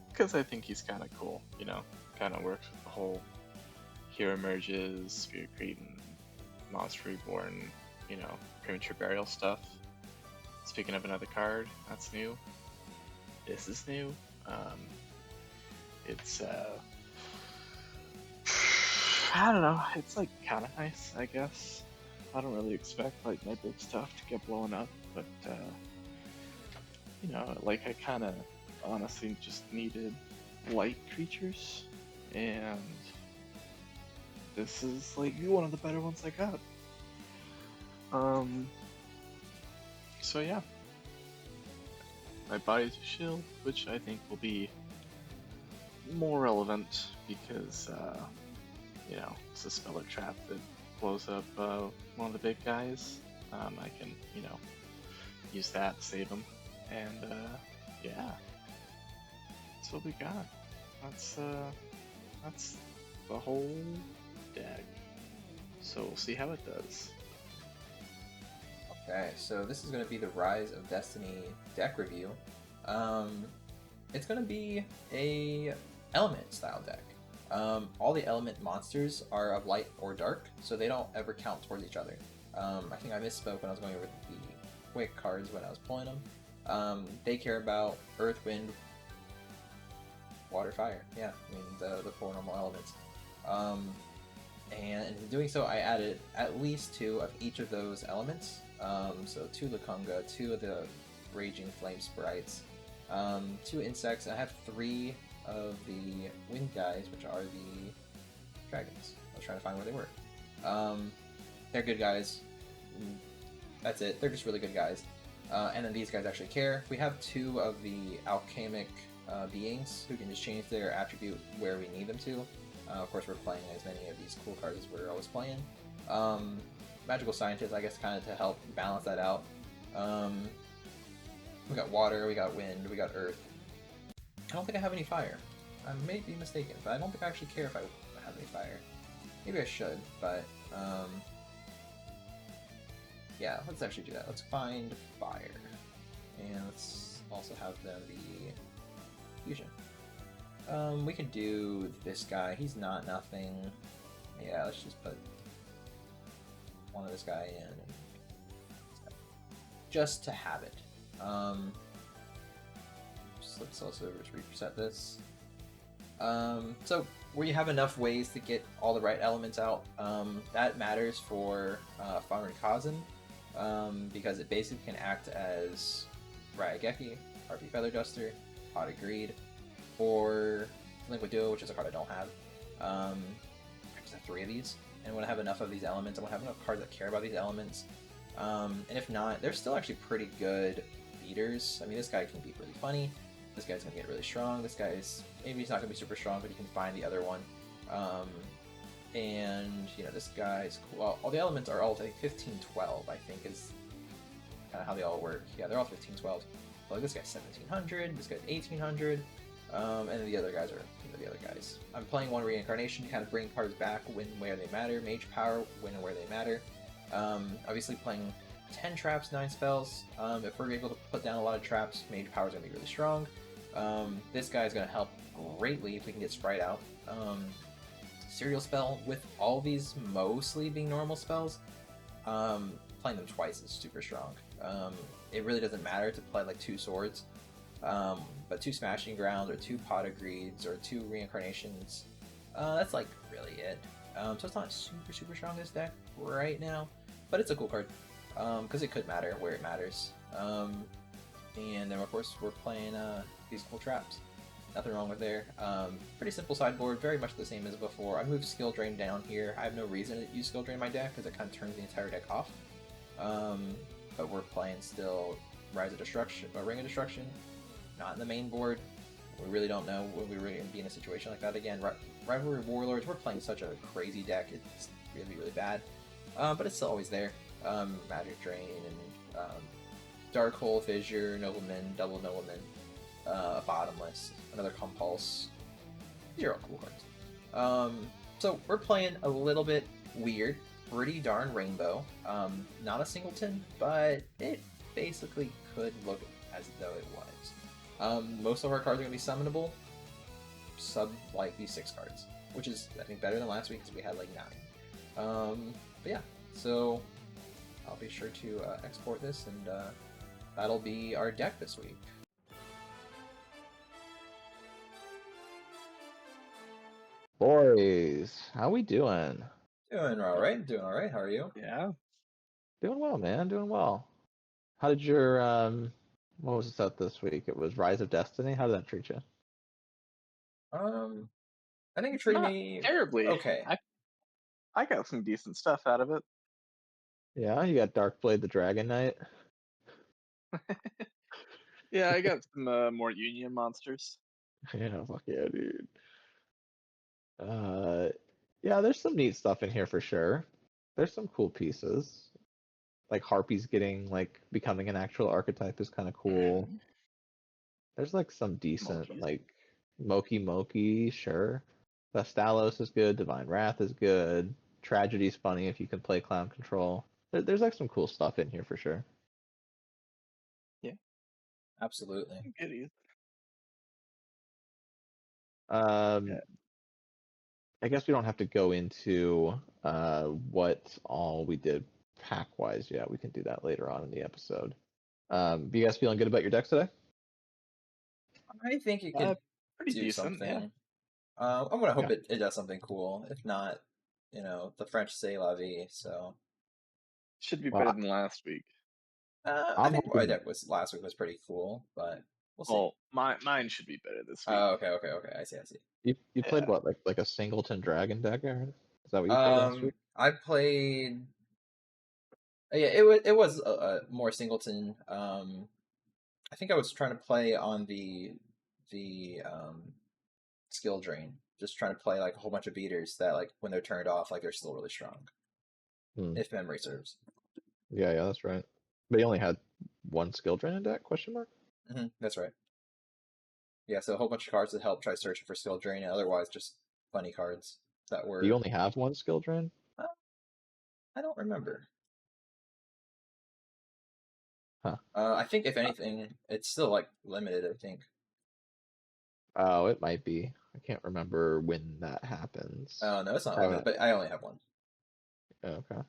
B: because I think he's kind of cool, you know, kind of works with the whole Hero Emerges, Spirit Creed, and Monster Reborn, you know, Premature Burial stuff. Speaking of another card, that's new. This is new. It's, I don't know, it's like kind of nice, I guess. I don't really expect like my big stuff to get blown up, but, you know, like I kind of honestly just needed light creatures, and this is like one of the better ones I got. So yeah, my Body's a Shield, which I think will be more relevant because you know, it's a Speller Trap that blows up one of the big guys. I can, you know, use that to save him, and yeah, that's what we got. That's the whole deck. So we'll see how it does.
C: Okay, so this is going to be the Rise of Destiny deck review. It's going to be a element style deck. All the element monsters are of light or dark, so they don't ever count towards each other. I think I misspoke when I was going over the quick cards when I was pulling them. They care about Earth, Wind, Water, Fire. Yeah, I mean the 4 normal elements. And in doing so, I added at least 2 of each of those elements. So 2 Lukunga, 2 of the Raging Flame Sprites, 2 insects, and I have 3 of the wind guys, which are the dragons. I was trying to find where they were. They're good guys. That's it. They're just really good guys. And then these guys actually care. We have 2 of the alchemic beings who can just change their attribute where we need them to. Of course, we're playing as many of these cool cards as we're always playing. Magical Scientist, I guess, kind of to help balance that out. We got water, we got wind, we got earth. I don't think I have any fire. I may be mistaken, but I don't think I actually care if I have any fire. Maybe I should, but yeah, let's actually do that. Let's find fire, and let's also have them be fusion. We can do this guy. He's not nothing. Yeah, let's just put one of this guy in, just to have it. Let's also reset this. So where you have enough ways to get all the right elements out, that matters for Farmer Kazan, because it basically can act as Raigeki, Harpy Feather Duster, Pot of Greed, or Liquid Duo, which is a card I don't have. I just have 3 of these, and when I have enough of these elements, I want to have enough cards that care about these elements. And if not, they're still actually pretty good beaters. I mean, this guy can be really funny. This guy's gonna get really strong. This guy's maybe he's not gonna be super strong, but he can find the other one. And you know, this guy's cool. Well, all the elements are all like 15-12, I think is kind of how they all work. Yeah, they're all 15-12. So, like this guy's 1700. This guy's 1800. And the other guys are the other guys. I'm playing one reincarnation to kind of bring cards back when where they matter. Mage power when and where they matter. Obviously playing 10 traps, 9 spells. If we're able to put down a lot of traps, Mage power is going to be really strong. This guy is going to help greatly if we can get Sprite out. Serial spell with all these mostly being normal spells. Playing them twice is super strong. It really doesn't matter to play like 2 swords. But 2 Smashing Grounds, or 2 Pot of Greeds, or 2 Reincarnations, that's like really it. So it's not super strong this deck right now, but it's a cool card, because it could matter where it matters. And then of course we're playing these cool traps. Nothing wrong with there. Pretty simple sideboard, very much the same as before. I moved Skill Drain down here. I have no reason to use Skill Drain in my deck, because it kind of turns the entire deck off. But we're playing still Rise of Destruction, Ring of Destruction. Not in the main board. We really don't know when we're going to be in a situation like that again. Rivalry Warlords, we're playing such a crazy deck, it's really bad. But it's still always there. Magic Drain, and Dark Hole, Fissure, Nobleman, Double Nobleman, Bottomless, another Compulse. These are all cool cards. So we're playing a little bit weird, pretty darn rainbow. Not a singleton, but it basically could look as though it was. Most of our cards are going to be summonable, sub like these 6 cards, which is I think better than last week because we had like 9. But yeah, so I'll be sure to export this, and that'll be our deck this week.
A: Boys, how we doing?
C: Doing all right. Doing all right. How are you?
B: Yeah.
A: Doing well, man. Doing well. How did your what was it out this week? It was Rise of Destiny. How did that treat you?
C: I think it treated
B: Not
C: me
B: terribly.
C: okay.
B: I got some decent stuff out of it.
A: Yeah, you got Darkblade the Dragon Knight.
B: Yeah, I got some more Union monsters.
A: Yeah, fuck yeah, dude. Yeah, there's some neat stuff in here for sure. There's some cool pieces. Like Harpy's becoming an actual archetype is kind of cool.
B: Mhm.
A: There's like some decent
B: Monkeys.
A: like Moki, sure. Vestalos is good. Divine Wrath is good. Tragedy's funny if you can play Clown Control. There's like some cool stuff in here for sure.
B: Yeah,
C: Absolutely.
B: goodies.
A: Um, I guess we don't have to go into what all we did pack wise yet. We can do that later on in the episode. You guys feeling good about your decks today?
C: I think it could
B: Pretty
C: do
B: decent.
C: something.
B: Yeah.
C: I'm gonna hope it does something cool. If not, you know, the French say la vie. So
B: Should be
A: Well,
B: better than last week.
C: I
A: I'm
C: think my
A: hoping.
C: deck was last week was pretty cool, but we'll see.
B: Well, mine should be better this week.
C: Oh, okay. I see.
A: You played
B: Yeah.
A: what, like a singleton dragon deck, Aaron? Is that what you played last week?
C: I played. Yeah, it was a more singleton. I think I was trying to play on the skill drain, just trying to play like a whole bunch of beaters that like when they're turned off, like they're still really strong. If memory serves.
A: Yeah, that's right. But he only had one skill drain in deck? Question mark.
C: That's right. Yeah, so a whole bunch of cards that help try searching for skill drain, and otherwise just funny cards that were.
A: Do you only have one skill drain?
C: I don't remember.
A: Huh.
C: I think if anything, it's still like limited. I think.
A: Oh, it might be. I can't remember when that happens.
C: Oh no, it's not limited, but I only have one.
A: Okay.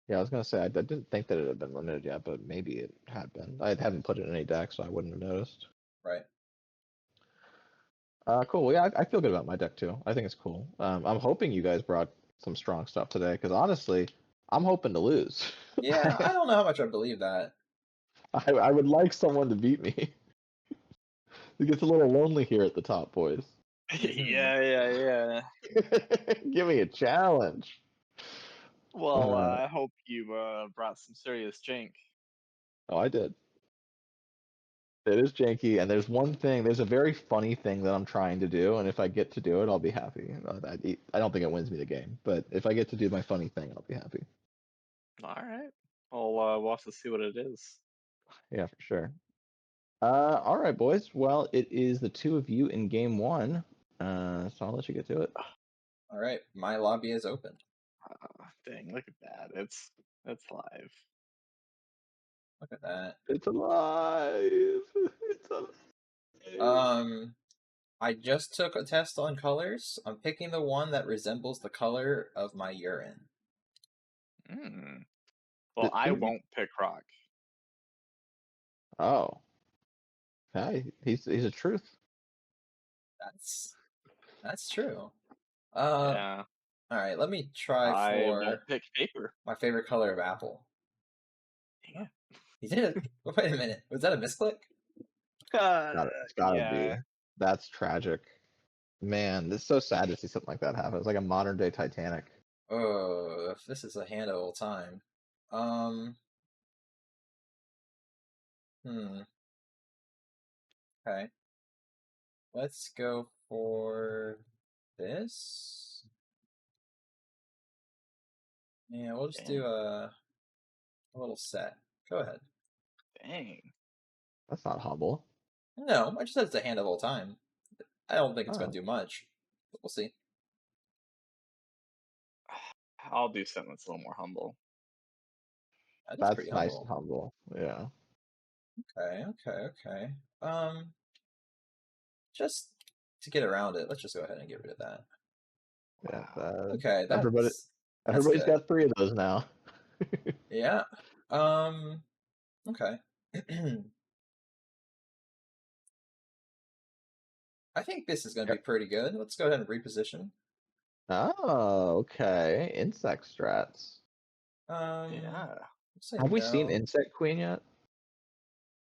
A: Yeah, I was gonna say I didn't think that it had been limited yet, but maybe it had been. I haven't put it in any deck, so I wouldn't have noticed.
C: Right.
A: Cool. Yeah, I feel good about my deck too. I think it's cool. I'm hoping you guys brought some strong stuff today, because honestly, I'm hoping to lose.
C: Yeah, I don't know how much I believe that.
A: I would like someone to beat me. It gets a little lonely here at the top, boys.
B: Yeah.
A: Give me a challenge.
B: Well, I hope you brought some serious jank.
A: Oh, I did. It is janky, and there's a very funny thing that I'm trying to do, and if I get to do it, I'll be happy. I don't think it wins me the game, but if I get to do my funny thing, I'll be happy.
B: All right. We'll have to see what it is.
A: Yeah, for sure. All right, boys. Well, it is the two of you in game one, so I'll let you get to it.
C: All right, my lobby is open.
B: Dang, look at that. It's live.
C: Look at that.
A: It's alive. It's alive.
C: I just took a test on colors. I'm picking the one that resembles the color of my urine.
B: Well, I won't pick rock.
A: Oh. Hey, he's a truth.
C: That's true.
B: Yeah.
C: All right, let me try
B: I
C: for
B: won't pick paper.
C: my favorite color of apple.
B: Dang it.
C: He did it. Wait a minute. Was that a misclick?
A: It's gotta
B: yeah.
A: be. That's tragic. Man, it's so sad to see something like that happen. It's like a modern day Titanic.
C: Oh, if this is a hand of all time. Okay. Let's go for this. Yeah, we'll just do a little set. Go ahead.
B: Dang.
A: That's not humble.
C: No, I just said it's a hand of all time. I don't think it's going to do much, but we'll see.
B: I'll do something that's a little more humble.
C: That's pretty
A: nice
C: humble.
A: and humble. Yeah.
C: Okay. Just to get around it, let's just go ahead and get rid of that.
A: Yeah.
C: Okay,
A: everybody's got 3 of those now.
C: Yeah. Okay. I think this is going to be pretty good. Let's go ahead and reposition.
A: Oh, okay. Insect strats.
B: Yeah.
A: Have we seen Insect Queen yet?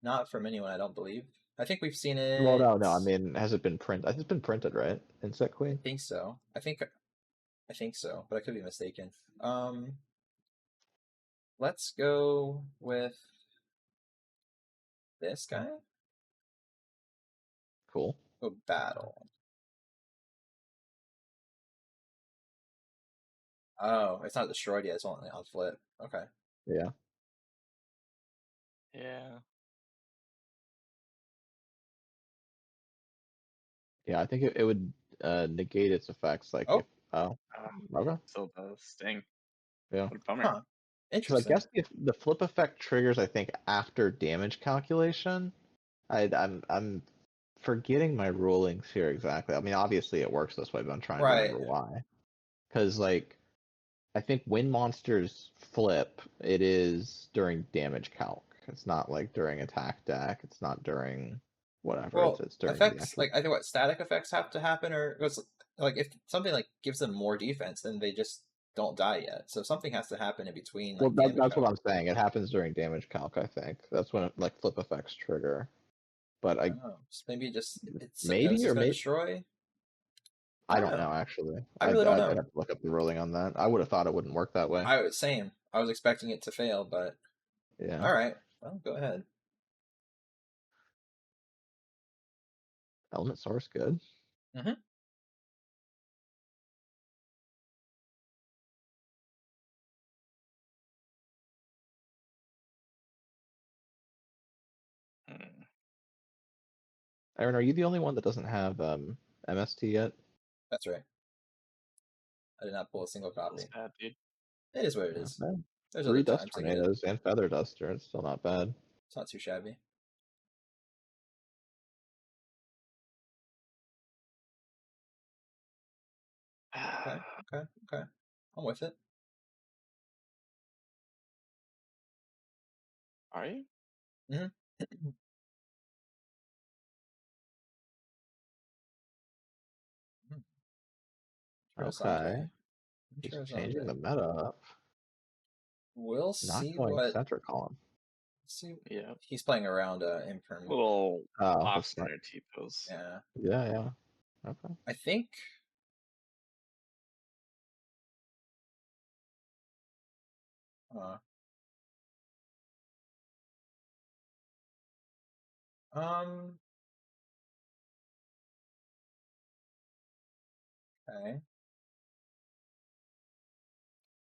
C: Not from anyone, I don't believe. I think we've seen it.
A: Well, no. I mean, has it been printed? It's been printed, right? Insect Queen.
C: I think so. I think so, but I could be mistaken. Let's go with this guy.
A: Cool.
C: Go battle. Oh, it's not destroyed yet. It's only on flip. Okay.
A: Yeah. Yeah, I think it would negate its effects. Like, okay.
B: So the sting.
A: Yeah.
B: What a bummer.
C: Huh. Interesting.
A: So I guess the flip effect triggers, I think, after damage calculation. I'm forgetting my rulings here exactly. I mean, obviously it works this way, but I'm trying to remember why. Because, like, I think when monsters flip, it is during damage calc. It's not like during attack deck. It's not during whatever.
C: Well,
A: it's during
C: effects, like I think what static effects have to happen, or like if something like gives them more defense, then they just don't die yet. So something has to happen in between. Like,
A: well, that's what I'm saying. It happens during damage calc. I think that's when like flip effects trigger. But
C: maybe it's
A: maybe
C: gonna destroy.
A: I don't know actually.
C: I really don't know.
A: I'd have to look up the ruling on that. I would have thought it wouldn't work that way.
C: Same. I was expecting it to fail, but
A: yeah.
C: All right. Well, go ahead.
A: Element source, good. Aaron, are you the only one that doesn't have MST yet?
C: That's right. I did not pull a single copy.
B: Feels bad, dude.
C: It is what it
A: Not
C: is.
A: bad.
C: There's
A: 3
C: other
A: dust
C: times I get it.
A: tornadoes and feather duster. It's still not bad.
C: It's not too shabby. Okay, okay, okay. I'm with it.
B: Are you?
C: Mm-hmm.
A: Okay. He's changing
C: Interessante.
A: the meta up.
C: We'll
A: Not
C: see
A: going
C: what.
A: center column.
C: See,
B: Yeah.
C: he's playing around Imperm.
B: Little
A: Oh,
B: off
A: that's not.
B: center T-pose.
C: Yeah,
A: Yeah. Okay.
C: I think. Uh, um. Okay.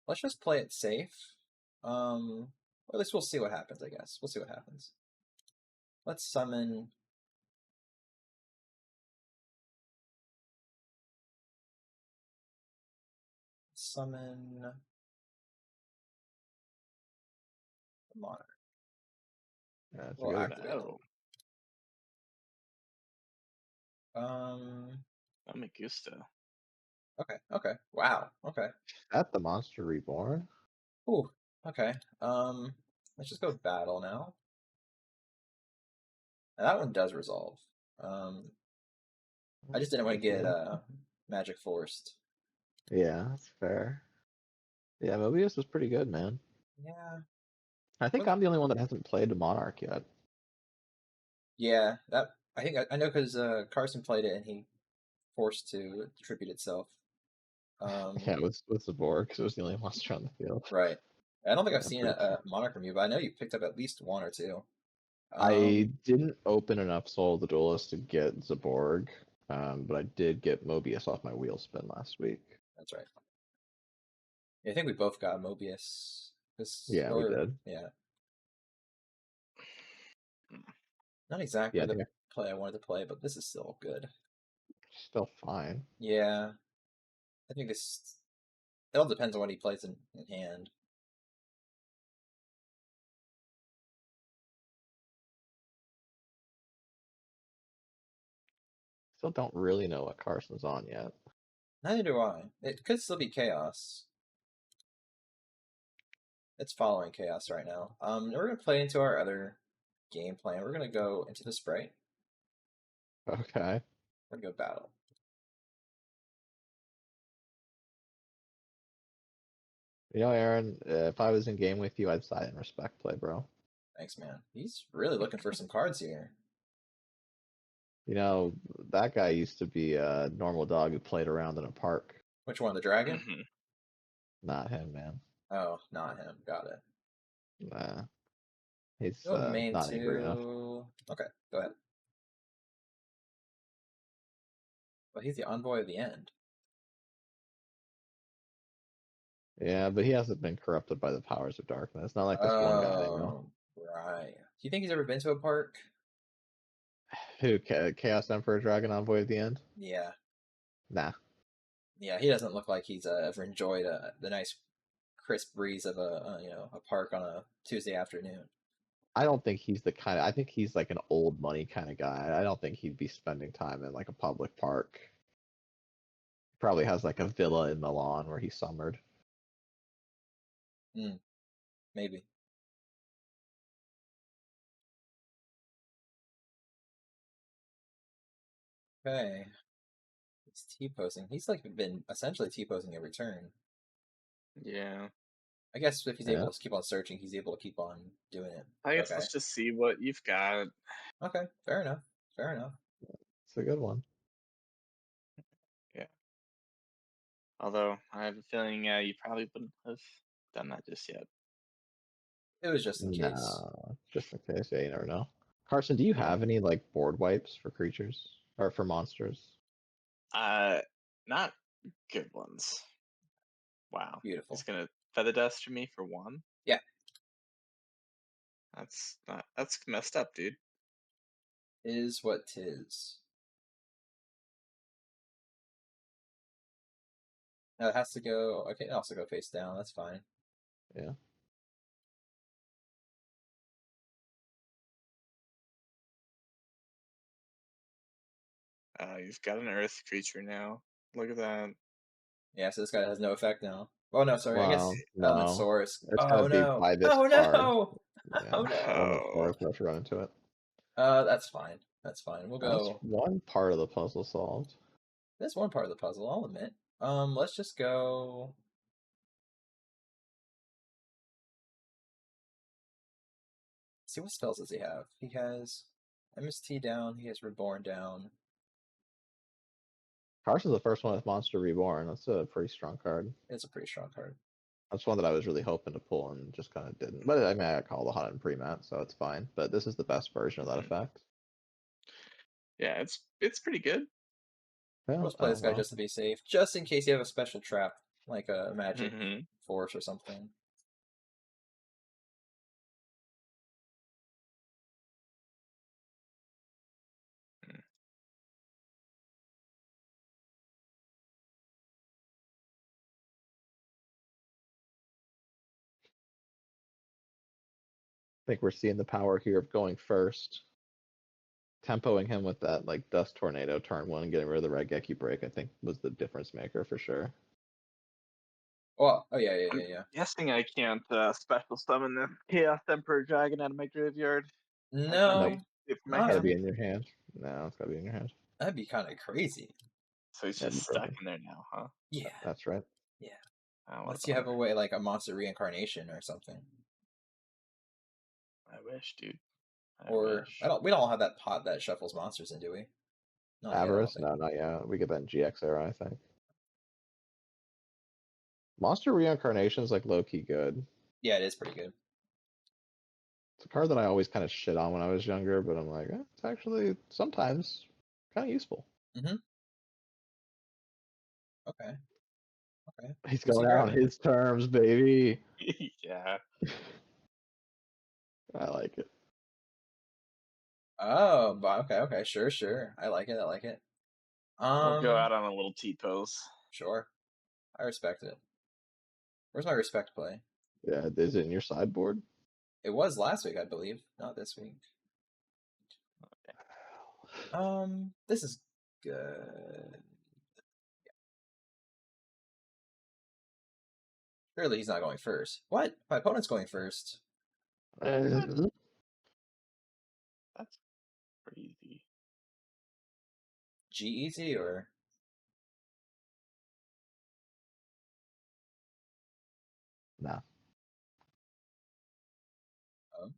C: Let's just play it safe. Or at least we'll see what happens. I guess we'll see what happens. Let's summon. Summon the Monarch.
A: Yeah, that's a
C: We'll
A: good.
C: activate it.
B: I'm a gusto.
C: Okay. Okay. Wow. Okay.
A: At the monster reborn.
C: Ooh. Okay. Let's just go battle now. And that one does resolve. I just didn't want to get magic forced.
A: Yeah, that's fair. Yeah, Mobius was pretty good, man.
C: Yeah.
A: I think I'm the only one that hasn't played the Monarch yet.
C: Yeah. That I think I know because Carson played it and he forced to attribute itself.
A: Yeah, with the Borg, because it was the only monster on the field.
C: Right. I don't think I've
A: Yeah,
C: seen
A: pretty
C: a Monarch from you, but I know you picked up at least one or two.
A: I didn't open enough Soul of the Duelist to get Zaborg, but I did get Mobius off my wheel spin last week.
C: That's right. Yeah, I think we both got Mobius.
A: Yeah, we did.
C: Yeah. Not exactly
A: Yeah, I
C: the
A: think
C: play I wanted to play, but this is still good.
A: still fine.
C: Yeah. I think this. It all depends on what he plays in hand.
A: Still don't really know what Carson's on yet.
C: Neither do I. It could still be chaos. It's following chaos right now. We're gonna play into our other game plan. We're gonna go into the sprite.
A: Okay.
C: We're gonna go battle.
A: You know, Aaron, if I was in game with you, I'd side and respect play, bro.
C: Thanks, man. He's really looking for some cards here.
A: You know, that guy used to be a normal dog who played around in a park.
C: Which one? The dragon?
B: Mm-hmm.
A: Not him, man.
C: Oh, not him. Got it.
A: Nah. He's
C: Go main
A: not angry enough.
C: two. Okay, go ahead. But he's the envoy of the end.
A: Yeah, but he hasn't been corrupted by the powers of darkness. Not like this one guy I know.
C: Right. Do you think he's ever been to a park?
A: Who? Chaos Emperor Dragon Envoy at the end?
C: Yeah.
A: Nah.
C: Yeah, he doesn't look like he's ever enjoyed the nice crisp breeze of a park on a Tuesday afternoon.
A: I don't think he's the kind of. I think he's like an old money kind of guy. I don't think he'd be spending time in like a public park. Probably has like a villa in Milan where he summered.
C: Maybe. Okay. He's T-posing. He's like been essentially T-posing every turn.
B: Yeah.
C: I guess if he's
A: Yeah.
C: able to keep on searching, he's able to keep on doing it.
B: I guess
C: Okay.
B: let's just see what you've got.
C: Okay. Fair enough. Fair enough.
A: It's a good one.
B: Yeah. Although I have a feeling you probably wouldn't have done that just yet.
C: It was just in case.
A: No, just in case. Yeah, you never know. Carson, do you
B: Yeah.
A: have any like board wipes for creatures or for monsters?
B: Not good ones. Wow.
C: Beautiful.
B: He's gonna feather dust me for one?
C: Yeah.
B: That's messed up, dude.
C: Is what 'tis. No, it has to go. Okay, it also go face down. That's fine.
A: Yeah.
B: He's got an earth creature now. Look at that.
C: Yeah, so this guy has no effect now. Oh no, sorry. I guess
A: Well,
C: Element
A: no.
C: Source.
A: It's
C: Oh
A: gonna be
C: no!
A: by this
C: Oh
A: card.
C: no!
A: Yeah.
C: Oh no!
A: Element
B: Oh.
A: Force, let's run into it.
C: That's fine. That's fine. We'll
A: That's
C: go.
A: one part of the puzzle solved.
C: That's one part of the puzzle. I'll admit. Let's just go. See, what spells does he have? He has MST down. He has Reborn down.
A: Carson's the first one with Monster Reborn. That's a pretty strong card.
C: It's a pretty strong card.
A: That's one that I was really hoping to pull and just kind of didn't. But I mean, I got called a hot and pre-mat, so it's fine. But this is the best version of that effect.
B: Yeah, it's pretty good.
A: Yeah,
C: Let's play this guy
A: well.
C: just to be safe, just in case you have a special trap, like a magic
B: Mhm.
C: force or something.
A: I think we're seeing the power here of going first. Tempoing him with that like Dust Tornado turn one and getting rid of the Red Geki break, I think was the difference maker for sure.
C: Oh yeah.
B: I'm guessing I can't special summon the Chaos Emperor Dragon out of my graveyard. I can't
C: No,
B: take it from my
A: It's gotta
C: not.
A: be
B: hand.
A: in your hand. No, it's gotta be in your hand.
C: That'd be kind of crazy.
B: So he's
A: That'd
B: just
A: be
B: stuck
A: broken.
B: in there now, huh?
C: Yeah,
A: That's right.
C: yeah.
B: Oh, what a
C: Unless you have a
B: bummer.
C: way like a monster reincarnation or something,
B: I wish, dude. I
C: or
B: wish.
C: I don't. We don't have that pot that shuffles monsters in, do we? Not yet. I don't
A: Avarice?
C: think.
A: No, not yet. We get that in GX era, I think. Monster Reincarnation's like low key good.
C: Yeah, it is pretty good.
A: It's a card that I always kind of shit on when I was younger, but I'm like, it's actually sometimes kind of useful.
C: Mm-hmm. Okay. Okay.
A: He's
C: Who's he
A: going out on
C: grabbing?
A: his terms, baby.
B: Yeah.
A: I like it.
C: Oh, okay. Sure. I like it.
B: We'll go out on a little T-pose.
C: Sure. I respect it. Where's my respect play?
A: Yeah, is it in your sideboard?
C: It was last week, I believe, not this week. This is good. Surely he's not going first. What? My opponent's going first.
A: Uh,
B: That's crazy.
C: G-Easy or?
A: nah.
C: Oh,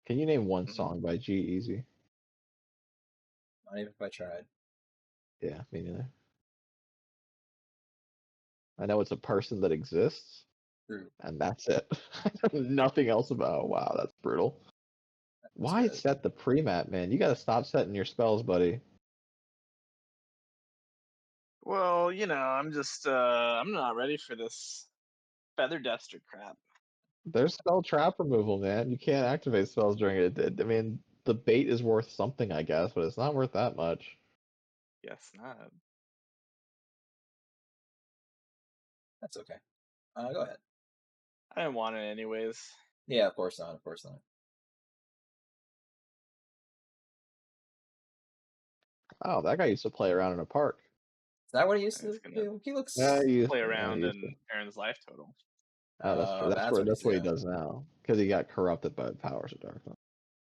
A: Can you name one
B: Mhm.
A: song by G Easy?
C: not even if I tried.
A: Yeah, me neither. I know it's a person that exists,
C: True.
A: and that's it. Nothing else about. Wow, that's brutal.
C: That's
A: Why
C: good.
A: set the pre-mat, man? You gotta stop setting your spells, buddy.
B: Well, I'm just I'm not ready for this Feather Duster crap.
A: There's spell trap removal, man. You can't activate spells during it. I mean, the bait is worth something, I guess, but it's not worth that much.
B: Guess not.
C: That's okay. Go ahead.
B: I didn't want it anyways.
C: Yeah, of course not.
A: Oh, that guy used to play around in a park.
C: Is that what he used
B: I'm
C: to
B: just gonna
C: do? He looks.
A: Yeah, he used
B: play
A: to. Yeah, he
B: around
A: used to.
B: and Aaron's life total.
A: Oh, that's true. That's
C: That's
A: where
C: what he's
A: that's what he
C: doing.
A: does now because he got corrupted by the powers of darkness.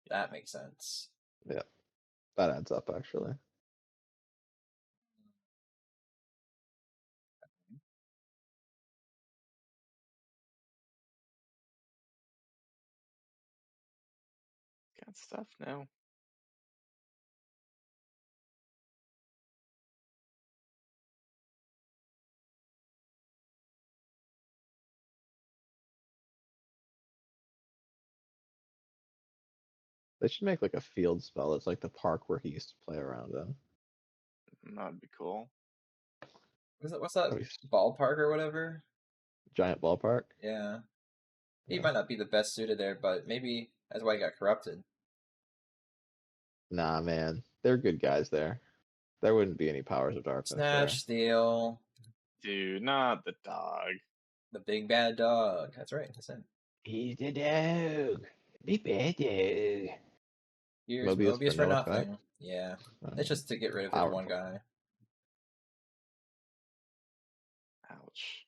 C: That makes sense.
A: Yeah, that adds up actually.
B: Got stuff now.
A: They should make like a field spell. It's like the park where he used to play around in.
B: That'd be cool.
C: What's that ballpark or whatever?
A: Giant ballpark.
C: Yeah. He
A: Yeah.
C: might not be the best suited there, but maybe that's why he got corrupted.
A: Nah, man. They're good guys there. There wouldn't be any powers of darkness there.
C: Snatch, steal,
B: Dude, not the dog.
C: the big bad dog. That's right. That's it.
A: He's the dog. Big bad dog.
C: Here's
A: Mobius
C: Mobius
A: for
C: for
A: no effect.
C: nothing. Yeah. It's just to get rid of his one
A: Powerful.
C: guy.
B: Ouch.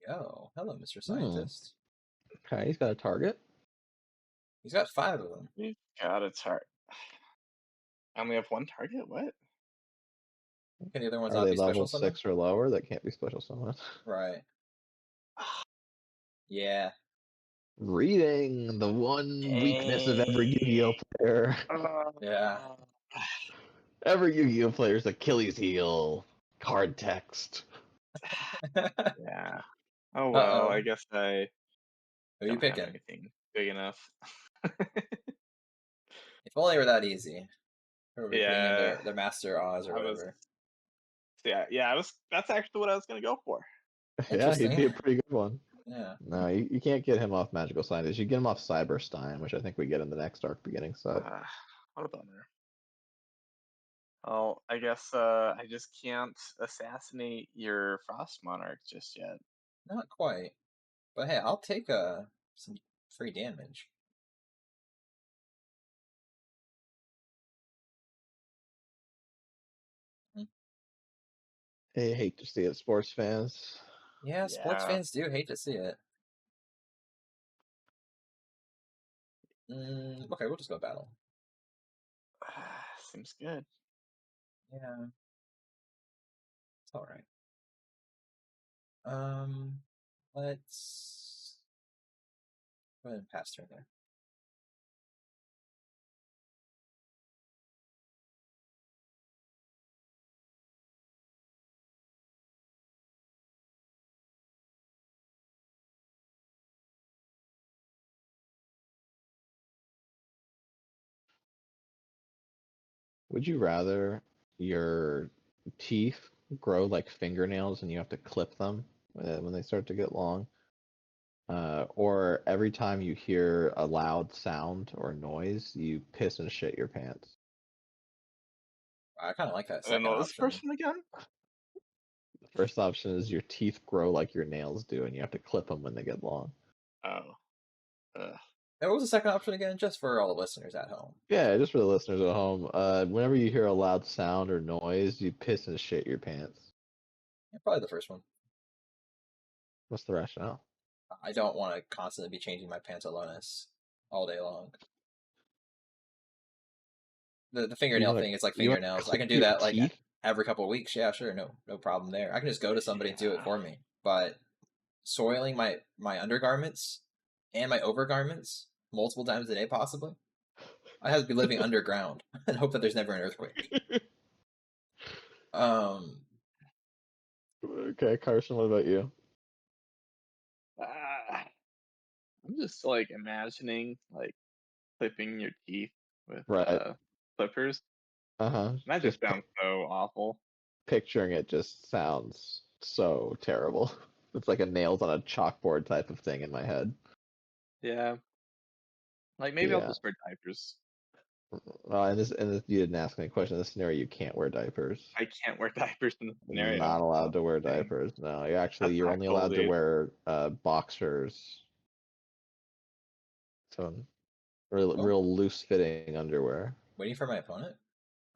C: Yo, hello, Mr.
A: Hmm.
C: Scientist.
A: Okay, he's got a target.
C: He's got 5 of them.
B: You got a target. I only have one target? What?
C: Can the other ones
A: Are
C: not
A: they
C: be special
A: level
C: summon?
A: 6 or lower? That can't be special summon.
C: Right. Yeah.
A: Reading the one weakness of every Yu-Gi-Oh player.
C: Yeah.
A: Every Yu-Gi-Oh player's Achilles heel. Card text.
B: Yeah. Oh well, I
C: Uh-oh.
B: guess I
C: Who are you
B: don't have
C: picking?
B: anything big enough.
C: If only it were that easy. Or we putting in
B: Yeah,
C: their Master Oz or
B: I was.
C: whatever.
B: Yeah, I was. That's actually what I was gonna go for.
A: Yeah, he'd
C: Interesting.
A: be a pretty good one.
C: Yeah.
A: No, you can't get him off Magical Scientist. You get him off Cyberstein, which I think we get in the next arc beginning set.
B: What a bummer. Oh, I guess I just can't assassinate your Frost Monarch just yet.
C: Not quite. But hey, I'll take some free damage.
A: I hate to see it, sports fans.
C: Yeah, sports
B: Yeah.
C: fans do hate to see it. Okay, we'll just go battle.
B: Seems good.
C: Yeah, it's all right. Let's go ahead and pass turn there.
A: Would you rather your teeth grow like fingernails and you have to clip them when they start to get long? Or every time you hear a loud sound or noise, you piss and shit your pants?
C: I kind of like that
B: And then
C: second
B: what was the
C: option.
B: first one again?
A: The first option is your teeth grow like your nails do and you have to clip them when they get long.
B: Oh.
C: And what was the second option again? Just for all the listeners at home.
A: Yeah, just for the listeners at home. Whenever you hear a loud sound or noise, you piss and shit your pants.
C: Yeah, probably the first one.
A: What's the rationale?
C: I don't want to constantly be changing my pants aloneness all day long. The fingernail thing is like fingernails. I can do that like every couple of weeks. Yeah, sure, no problem there. I can just go to somebody and do it for me. But soiling my undergarments and my overgarments multiple times a day, possibly. I have to be living underground and hope that there's never an earthquake.
A: Okay, Carson, what about you?
B: I'm just like imagining like clipping your teeth with
A: Right.
B: clippers.
A: Uh-huh.
B: That just sounds so awful.
A: Picturing it just sounds so terrible. It's like a nails on a chalkboard type of thing in my head.
B: Yeah. Like maybe I'll
A: Yeah.
B: just wear diapers.
A: And this, you didn't ask me a question. In this scenario, you can't wear diapers.
B: I can't wear diapers in this scenario.
A: Not allowed to wear
B: Dang.
A: diapers. No,
B: That's
A: you're
B: not
A: only
B: cool,
A: allowed to
B: dude.
A: wear boxers. So real loose fitting underwear.
C: Waiting for my opponent?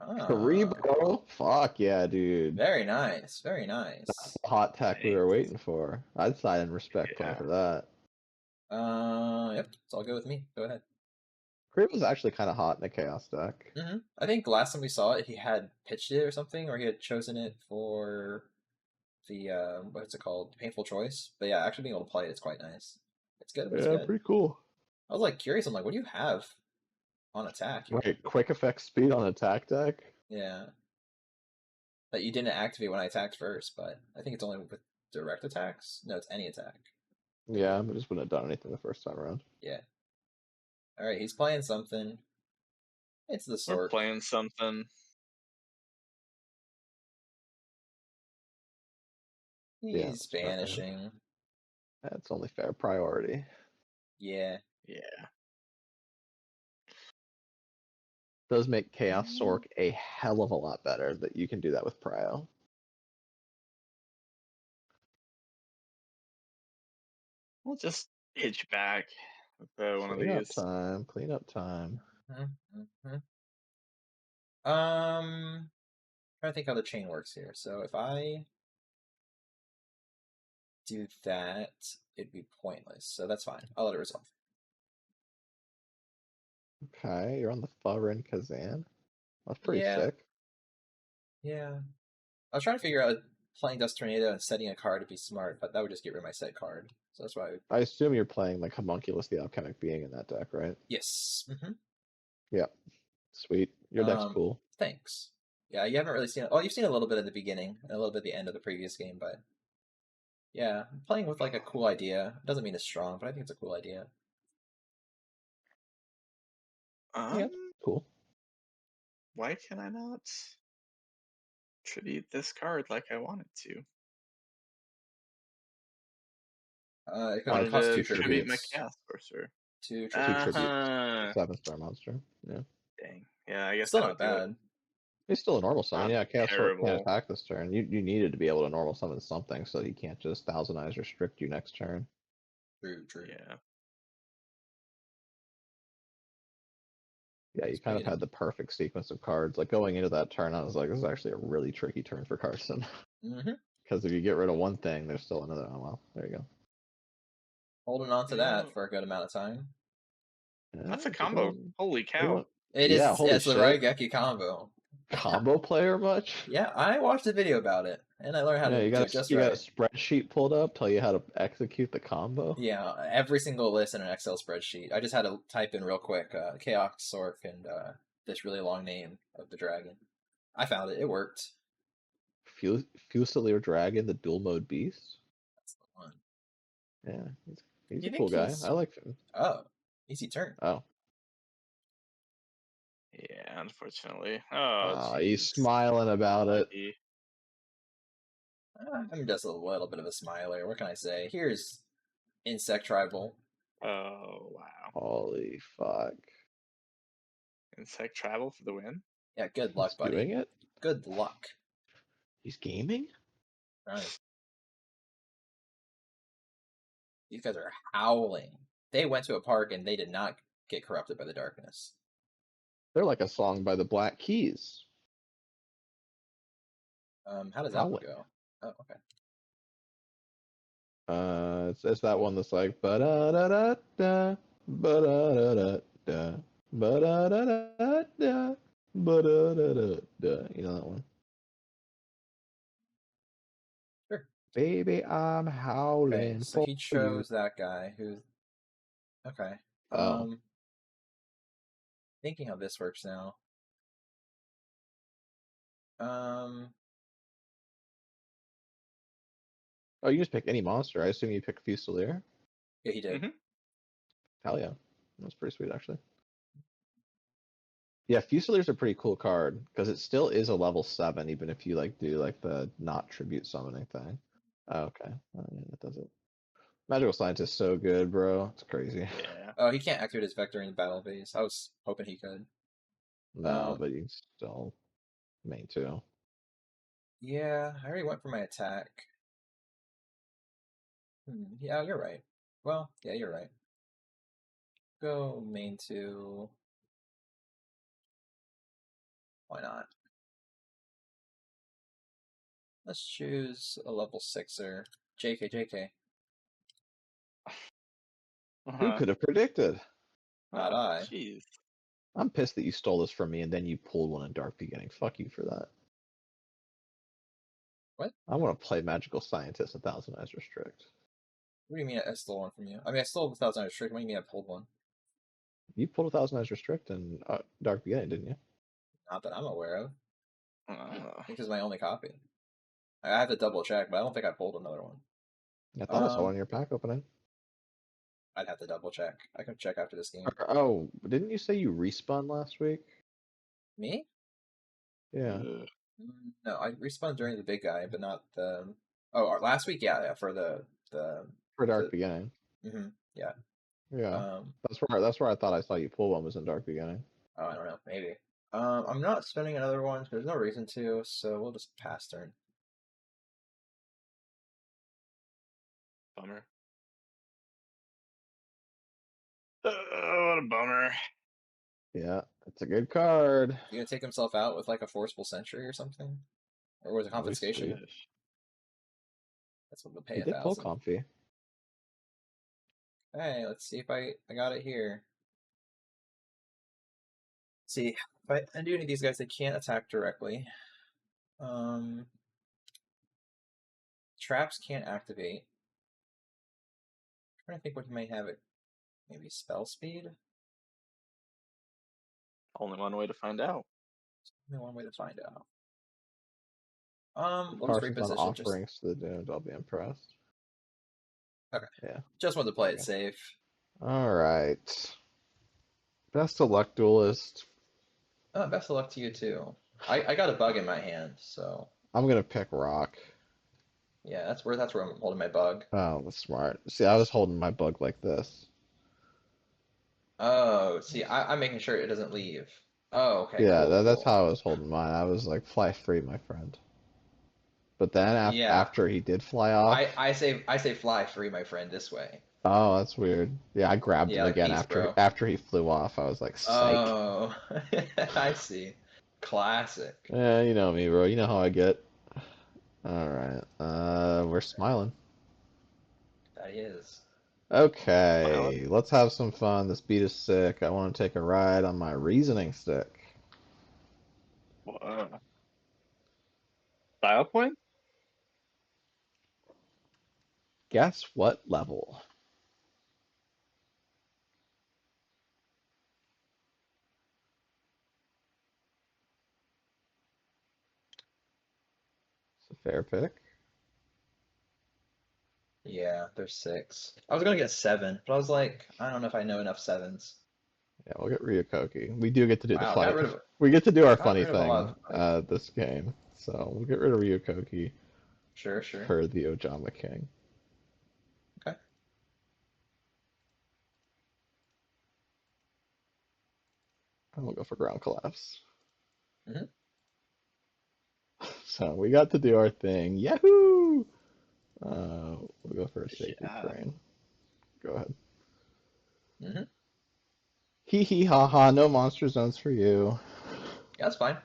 A: Rebo, fuck yeah, dude.
C: Very nice. Very nice.
A: That's the hot tech we were waiting for. I'd sign in respect point for that.
C: Yep, it's all good with me. Go ahead.
A: Rebo was actually kind of hot in the chaos deck.
C: I think last time we saw it, he had pitched it or something, or he had chosen it for the what's it called, painful choice. But yeah, actually being able to play it is quite nice. It's good. But it's good.
A: Pretty cool.
C: I was like curious. I'm like, what do you have on attack?
A: Wait, quick effect speed on attack deck?
C: Yeah. that you didn't activate when I attacked first, but I think it's only with direct attacks. No, it's any attack.
A: Yeah, I just wouldn't have done anything the first time around.
C: Yeah. All right, he's playing something. It's the
B: We're
C: sort.
B: playing something.
A: Yeah,
C: He's
A: that's fair.
C: vanishing.
A: That's only fair. Priority.
C: Yeah.
B: Yeah.
A: Does make Chaos Sork a hell of a lot better that you can do that with Prio.
B: We'll just hit you back with one of
A: Clean up
B: these.
A: time. Clean up time.
C: Mm-hmm. Trying to think how the chain works here. So if I do that, it'd be pointless. So that's fine. I'll let it resolve.
A: Okay, you're on the Furin Kazan. That's pretty
C: Yeah.
A: sick.
C: Yeah. I was trying to figure out playing Dust Tornado and setting a card to be smart, but that would just get rid of my set card. So that's why.
A: I assume you're playing like Homunculus, the Alchemic Being in that deck, right?
C: Yes. Mm-hmm.
A: Yeah. Sweet. Your deck's cool.
C: Thanks. Yeah, you haven't really seen it. Oh, you've seen a little bit at the beginning and a little bit at the end of the previous game, but yeah, playing with like a cool idea. Doesn't mean it's strong, but I think it's a cool idea.
A: Yeah, cool.
B: Why can I not tribute this card like I wanted to?
C: Because it costs 2
B: tribute my
C: tributes.
B: Chaos Sorcerer.
C: 2
A: Two
C: tributes.
A: tributes. 7-star monster. Yeah.
B: Dang. Yeah, I guess
C: Still
B: I
C: not
B: don't do it.
C: bad.
A: He's still a normal summon.
B: I'm
A: Yeah, Chaos Sork can't
B: terrible.
A: attack this turn. You needed to be able to normal summon something so he can't just Thousand Eyes restrict you next turn.
C: True.
B: Yeah.
A: Yeah, you kind of
C: Sweet.
A: had the perfect sequence of cards. Like going into that turn, I was like, this is actually a really tricky turn for Carson.
C: Mm-hmm.
A: Because if you get rid of one thing, there's still another. Oh well, there you go.
C: Holding on to
B: Yeah.
C: that for a good amount of time.
A: Yeah,
B: That's a
A: it's
B: combo.
A: good.
B: Holy cow.
C: It
A: Yeah,
C: is.
A: holy
C: It's the
A: shit.
C: Raigeki combo.
A: Combo player much?
C: Yeah, I watched a video about it, and I learned how
A: Yeah,
C: to
A: you
C: do
A: got
C: it just
A: you got a
C: right.
A: spreadsheet pulled up, tell you how to execute the combo.
C: Yeah, every single list in an Excel spreadsheet. I just had to type in real quick, Chaos Sork and this really long name of the dragon. I found it. It worked.
A: Fusilier Dragon, the dual mode beast.
C: That's the one.
A: Yeah, he's
C: You
A: a
C: think
A: cool guy.
C: he's...
A: I like him.
C: Oh, easy turn.
A: Oh.
B: Yeah, unfortunately. Oh,
A: He's
B: jeez.
A: smiling about it.
B: Lucky.
C: I'm just a little bit of a smiler. What can I say? Here's Insect Tribal.
B: Oh, wow.
A: Holy fuck.
B: Insect Travel for the win?
C: Yeah, good luck,
A: He's
C: buddy.
A: doing it?
C: Good luck.
A: He's gaming?
C: Right. These guys are howling. They went to a park and they did not get corrupted by the darkness.
A: They're like a song by the Black Keys.
C: How does that one go? Oh, okay.
A: It's that one that's like ba da da da da ba da da da da ba da da da da ba da da da da. You know that one?
C: Sure.
A: Baby, I'm howling
C: Okay, so
A: for
C: he
A: you.
C: chose that guy who... Okay.
A: Oh.
C: Thinking how this works now.
A: Oh, you just pick any monster. I assume you pick Fusilier.
C: Yeah, he did.
B: Mm-hmm.
A: Hell yeah. That's pretty sweet, actually. Yeah, Fusilier's a pretty cool card, because it still is a level 7, even if you like do like the not tribute summoning thing. Oh, okay. Oh, yeah, that does it. Magical Scientist so good, bro. It's crazy.
B: Yeah.
C: Oh, he can't activate his Vector in the battle phase. I was hoping he could.
A: No, but you still main 2.
C: Yeah, I already went for my attack. Yeah, you're right. Well, yeah, you're right. Go main 2. Why not? Let's choose a level 6er. JK.
A: Who could have predicted?
C: Not I.
B: Jeez.
A: I'm pissed that you stole this from me and then you pulled one in Dark Beginning. Fuck you for that.
C: What?
A: I want to play Magical Scientist 1000 Eyes Restrict.
C: What do you mean I stole one from you? I mean, I stole 1,000 Restrict. What do you mean I pulled one?
A: You pulled 1000 Eyes Restrict in Dark Beginning, didn't you?
C: Not that I'm aware of. I think this is my only copy. I have to double check, but I don't think I pulled another one.
A: I thought I saw one in your pack opening.
C: I'd have to double check. I can check after this game.
A: Oh, didn't you say you respun last week?
C: Me?
A: Yeah.
C: No, I respawned during the big guy, but not the. Oh, last week, yeah, for the
A: For Dark Beginning.
C: yeah.
A: Yeah. That's where I thought I saw you pull one was in Dark Beginning.
C: Oh, I don't know, maybe. I'm not spending another one. There's no reason to, so we'll just pass turn.
B: Bummer. What a bummer.
A: Yeah, it's a good card.
C: You gonna take himself out with like a forcible sentry or something, or was it confiscation? That's what we'll pay
A: He did pull
C: 1,000.
A: comfy.
C: Hey, let's see if I got it here. See, if I do any of these guys, they can't attack directly. Traps can't activate. I'm trying to think what he might have it. Maybe spell speed?
B: Only one way to find out.
C: Only one way to find out.
A: If
C: We'll just
A: Carson's on
C: reposition.
A: offerings to the Doomed, I'll be impressed.
C: Okay.
A: Yeah.
C: Just wanted to play it safe.
A: Alright. Best of luck, Duelist.
C: Oh, best of luck to you too. I got a bug in my hand, so
A: I'm gonna pick Rock.
C: yeah, that's where I'm holding my bug.
A: Oh, that's smart. See, I was holding my bug like this.
C: Oh, see, I'm making sure it doesn't leave. Oh, okay,
A: Yeah,
C: cool,
A: that's
C: cool.
A: how I was holding mine. I was like, fly free, my friend. But then
C: Yeah,
A: after he did fly off,
C: I say fly free, my friend, this way.
A: oh, that's weird. Yeah, I grabbed him
C: Yeah, like
A: again
C: peace, bro.
A: after he flew off. I was like, psych.
C: Oh, I see. Classic.
A: Yeah, you know me, bro. You know how I get. All right. We're smiling.
C: That is.
A: Okay, let's have some fun. This beat is sick. I want to take a ride on my reasoning stick.
B: Style point?
A: Guess what level? It's a fair pick.
C: Yeah, there's 6. I was gonna get 7, but I was like, I don't know if I know enough 7s.
A: Yeah, we'll get Ryokoki. We do get to do the
C: Wow,
A: funny. We get to do our funny
C: a lot
A: thing
C: of.
A: this game. So we'll get rid of Ryokoki
C: Sure.
A: for the Ojama King.
C: Okay.
A: And we'll go for ground collapse.
C: hmm
A: So we got to do our thing. Yahoo! We'll go for a sacred
B: Yeah.
A: crane. Go ahead.
C: hmm
A: Hee hee ha ha, no monster zones for you.
C: Yeah, that's fine.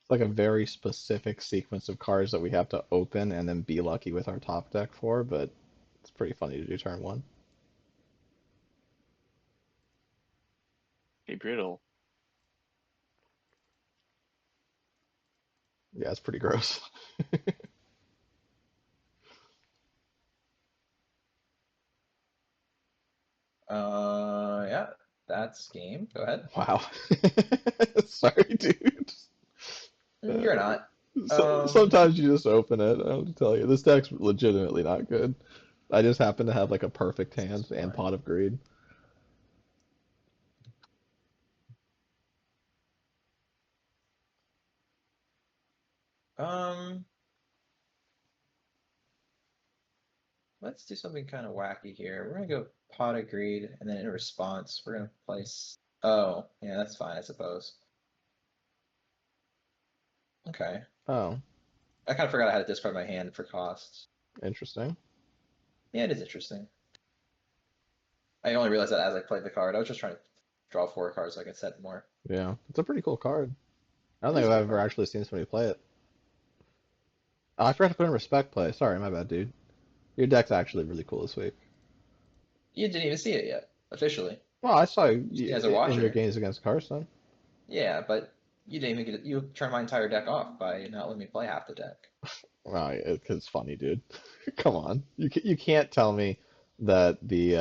A: It's like a very specific sequence of cards that we have to open and then be lucky with our top deck for, but it's pretty funny to do turn 1.
B: Be brutal.
A: Yeah, it's pretty gross.
C: Yeah, that's game. Go ahead.
A: Wow. Sorry, dude.
C: You're not.
A: Sometimes you just open it. I have to tell you, this deck's legitimately not good. I just happen to have like a perfect hand and Pot of Greed.
C: Um, let's do something kind of wacky here. We're gonna go pot of greed, and then in response, we're gonna place. Oh, yeah, that's fine, I suppose. Okay.
A: Oh,
C: I kind of forgot I had to discard my hand for costs.
A: interesting.
C: Yeah, it is interesting. I only realized that as I played the card. I was just trying to draw 4 cards so I could set more.
A: Yeah, it's a pretty cool card. I don't
C: It is
A: think
C: a
A: I've
C: cool
A: ever
C: card.
A: actually seen somebody play it. Oh, I forgot to put in respect play. Sorry, my bad, dude. Your deck's actually really cool this week.
C: You didn't even see it yet, officially.
A: Well, I saw
C: Just as
A: you
C: a
A: in your
C: watcher.
A: games against Carson.
C: Yeah, but you didn't even get it. You turned my entire deck off by not letting me play half the deck.
A: Well, it's funny, dude. Come on, you can't tell me that the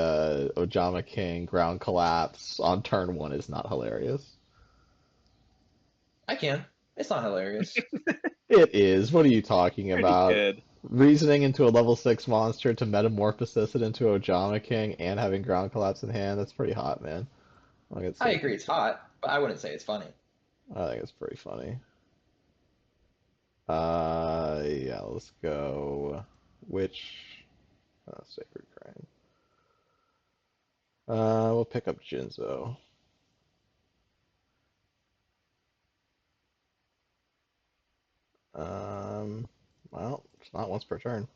A: Ojama King ground collapse on turn one is not hilarious.
C: I can. It's not hilarious.
A: It is. What are you talking
B: Pretty
A: about?
B: good.
A: Reasoning into a level 6 monster to metamorphosis it into Ojama King and having ground collapse in hand, that's pretty hot, man. Like,
C: I agree it's hot, but I wouldn't say it's funny.
A: I think it's pretty funny. Yeah, let's go. Which Sacred Crane? We'll pick up Jinzo. Well, it's not once per turn.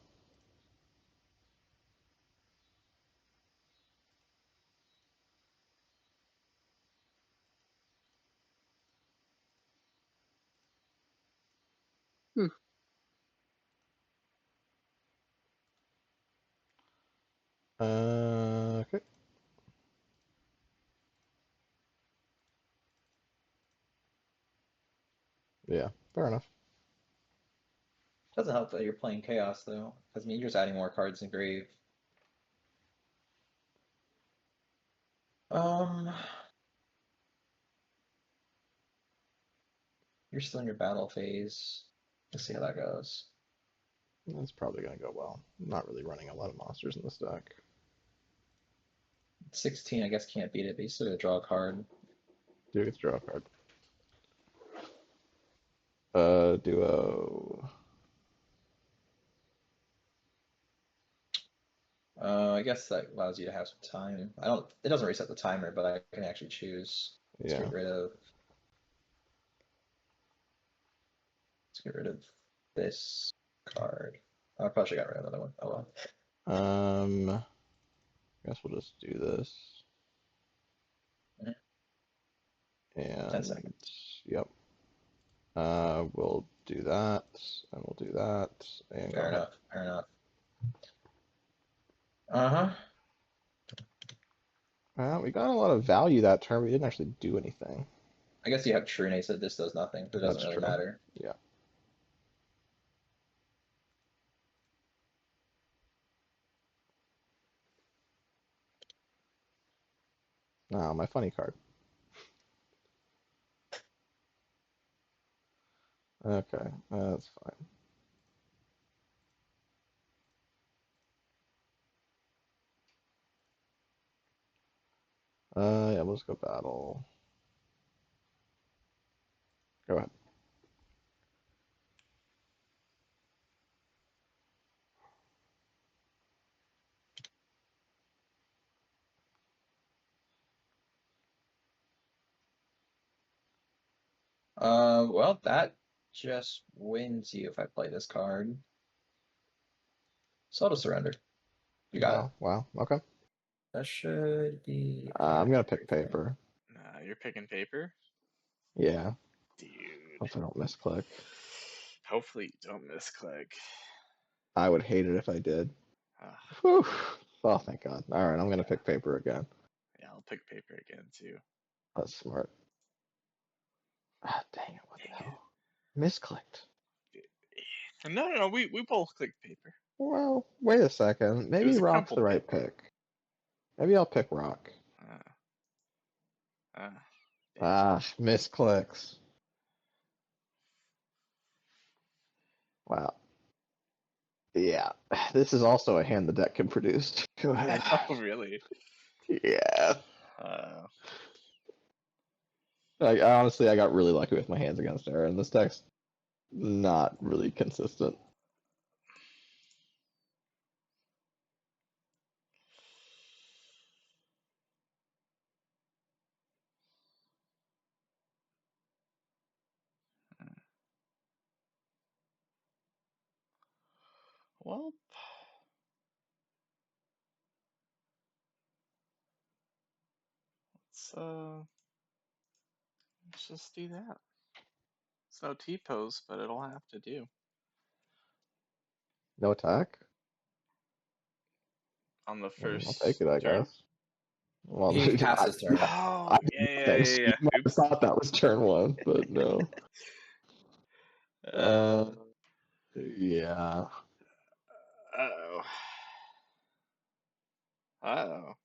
B: Hmm.
A: Okay. Yeah, fair enough.
C: Doesn't help that you're playing Chaos, though, because you're just adding more cards in Grave. Um, you're still in your battle phase. Let's see how that goes.
A: That's probably gonna go well. I'm not really running a lot of monsters in this deck.
C: 16, I guess, can't beat it, but you still gotta draw a card.
A: Dude gets to draw a card. Duo.
C: I guess that allows you to have some time. I don't. It doesn't reset the timer, but I can actually choose. Let's
A: Yeah.
C: get rid of. Let's get rid of this card. I probably should got rid of another one. Oh well.
A: I guess we'll just do this.
C: Mhm.
A: And
C: 10 seconds.
A: yep. We'll do that, and we'll do that, and go
C: Fair
A: ahead.
C: enough. Fair enough. Uh-huh.
A: We got a lot of value that turn. We didn't actually do anything.
C: I guess you have Trune, so this does nothing, but it doesn't
A: That's
C: really
A: true.
C: matter.
A: Yeah. Now, my funny card. Okay, that's fine. Yeah, let's go battle. Go ahead.
C: Well, that just wins you if I play this card. So I'll just surrender. You got it.
A: Wow. Okay.
C: That should be.
A: I'm gonna pick paper.
B: Nah, you're picking paper?
A: Yeah.
B: Dude.
A: Hope I don't misclick.
B: Hopefully you don't misclick.
A: I would hate it if I did. Whew. Oh, thank God. All right, I'm gonna pick paper again.
B: Yeah, I'll pick paper again too.
A: That's smart. Ah, dang it! What the hell? Misclicked.
B: No, we both clicked paper.
A: Well, wait a second.
B: It
A: Maybe
B: was a
A: Rock's the
B: crumpled
A: right
B: paper.
A: pick. Maybe I'll pick Rock.
B: Damn.
A: Misclicks. Wow. Yeah, this is also a hand the deck can produce. Go ahead.
B: Oh, really?
A: Yeah.
B: Uh,
A: I honestly, I got really lucky with my hands against Aaron. This deck's not really consistent.
B: well, let's just do that. It's no T-pose, but it'll have to do.
A: No attack?
B: On the
A: I'll
B: first
A: take it, I
B: turn?
A: guess. Well,
C: He passes turn.
B: Oh,
A: I
B: yeah.
A: might have
B: Oops.
A: thought that was turn one, but no. Yeah.
B: Uh-oh. Uh-oh.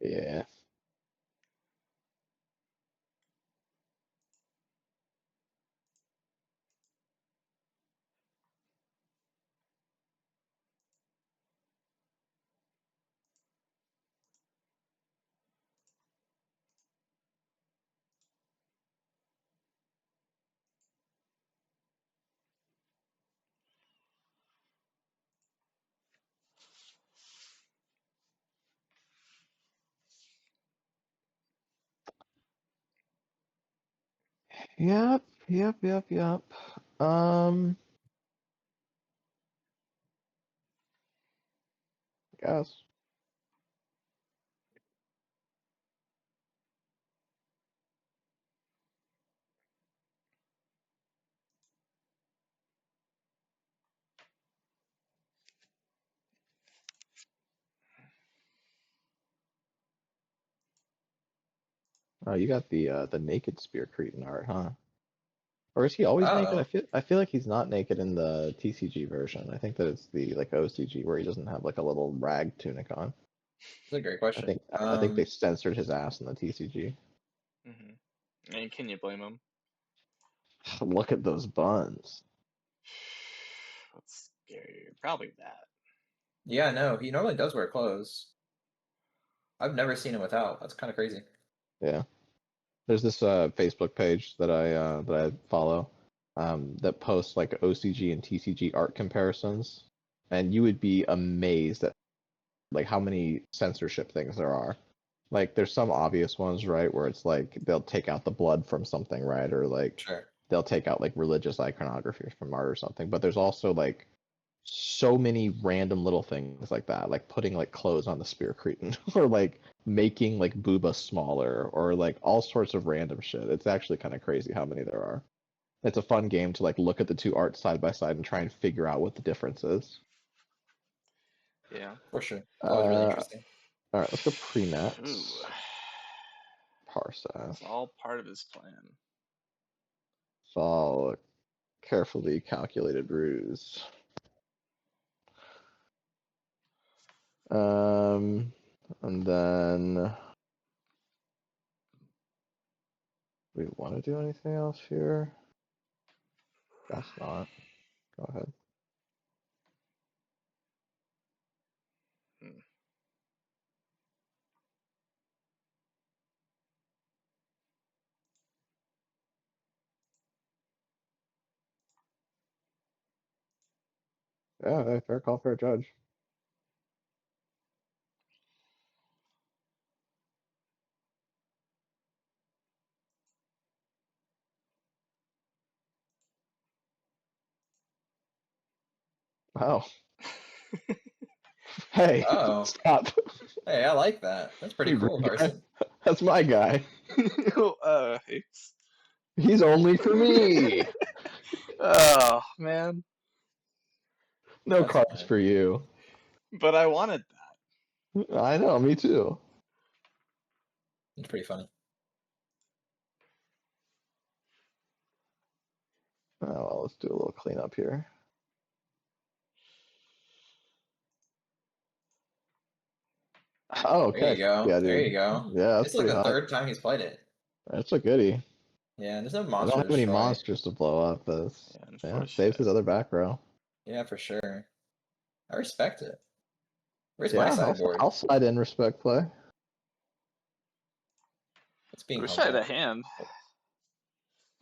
A: Yeah. Yep. Guess. Oh, you got the naked spear Cretan art, huh? Or is he always naked?
C: Oh,
A: I feel like he's not naked in the TCG version. I think that it's the like OCG where he doesn't have like a little rag tunic on.
C: that's a great question.
A: I think they censored his ass in the TCG.
B: And can you blame him?
A: Look at those buns.
B: That's scary. Probably that.
C: Yeah, no, he normally does wear clothes. I've never seen him without. That's kind of crazy.
A: Yeah. There's this Facebook page that I follow that posts like OCG and TCG art comparisons, and you would be amazed at like how many censorship things there are. Like there's some obvious ones, right, where it's like they'll take out the blood from something, right, or like
C: Sure.
A: they'll take out like religious iconography from art or something. But there's also like so many random little things like that, like putting like clothes on the spear cretin or like making like booba smaller or like all sorts of random shit. It's actually kind of crazy how many there are. It's a fun game to like look at the two arts side by side and try and figure out what the difference is.
B: Yeah.
C: For sure. It's always really
A: All
C: interesting.
A: right, let's go
B: Ooh.
A: pre-nats. Parsa.
B: It's all part of his plan.
A: It's all a carefully calculated ruse. And then we want to do anything else here? Guess not. Go ahead.
B: Hmm.
A: Yeah, hey, fair call, fair judge. Wow. Hey,
C: Oh,
A: stop.
C: hey, I like that. That's pretty
A: Hey,
C: cool,
A: rude guy.
C: Carson.
A: That's my guy.
B: Oops.
A: He's only for me.
B: Oh, man.
A: No
C: That's
A: cards
C: fine.
A: for you.
B: But I wanted that.
A: I know, me too.
C: It's pretty funny.
A: Oh, well, let's do a little cleanup here. Oh,
C: There you
A: okay.
C: go.
A: Yeah,
C: There
A: dude.
C: you go.
A: Yeah, that's
C: It's like
A: pretty
C: the
A: hot.
C: third time he's played it.
A: That's a goodie.
C: Yeah, and there's no
A: I
C: monster
A: don't
C: to
A: have any
C: destroy.
A: monsters to blow up, but
B: Yeah,
A: yeah, saves his
B: unfortunate.
A: other back row.
C: Yeah, for sure. I respect it. Where's my
A: Yeah,
C: sideboard?
A: I'll slide in respect play.
C: It's
B: I
C: being
B: wish I had
C: humble.
B: a hand.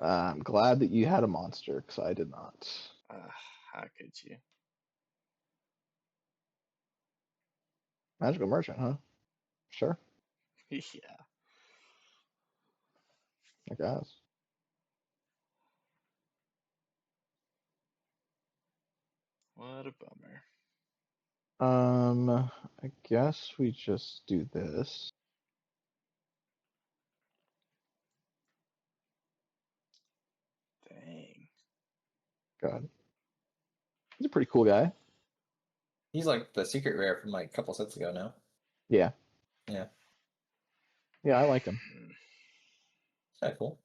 A: I'm glad that you had a monster, because I did not.
B: Uh, how could you?
A: Magical Merchant, huh? Sure,
B: Yeah.
A: I guess.
B: What a bummer.
A: I guess we just do this.
B: Dang.
A: God, he's a pretty cool guy.
C: He's like the secret rare from like a couple sets ago now.
A: Yeah,
C: Yeah.
A: yeah, I like him.
C: It's kind of cool.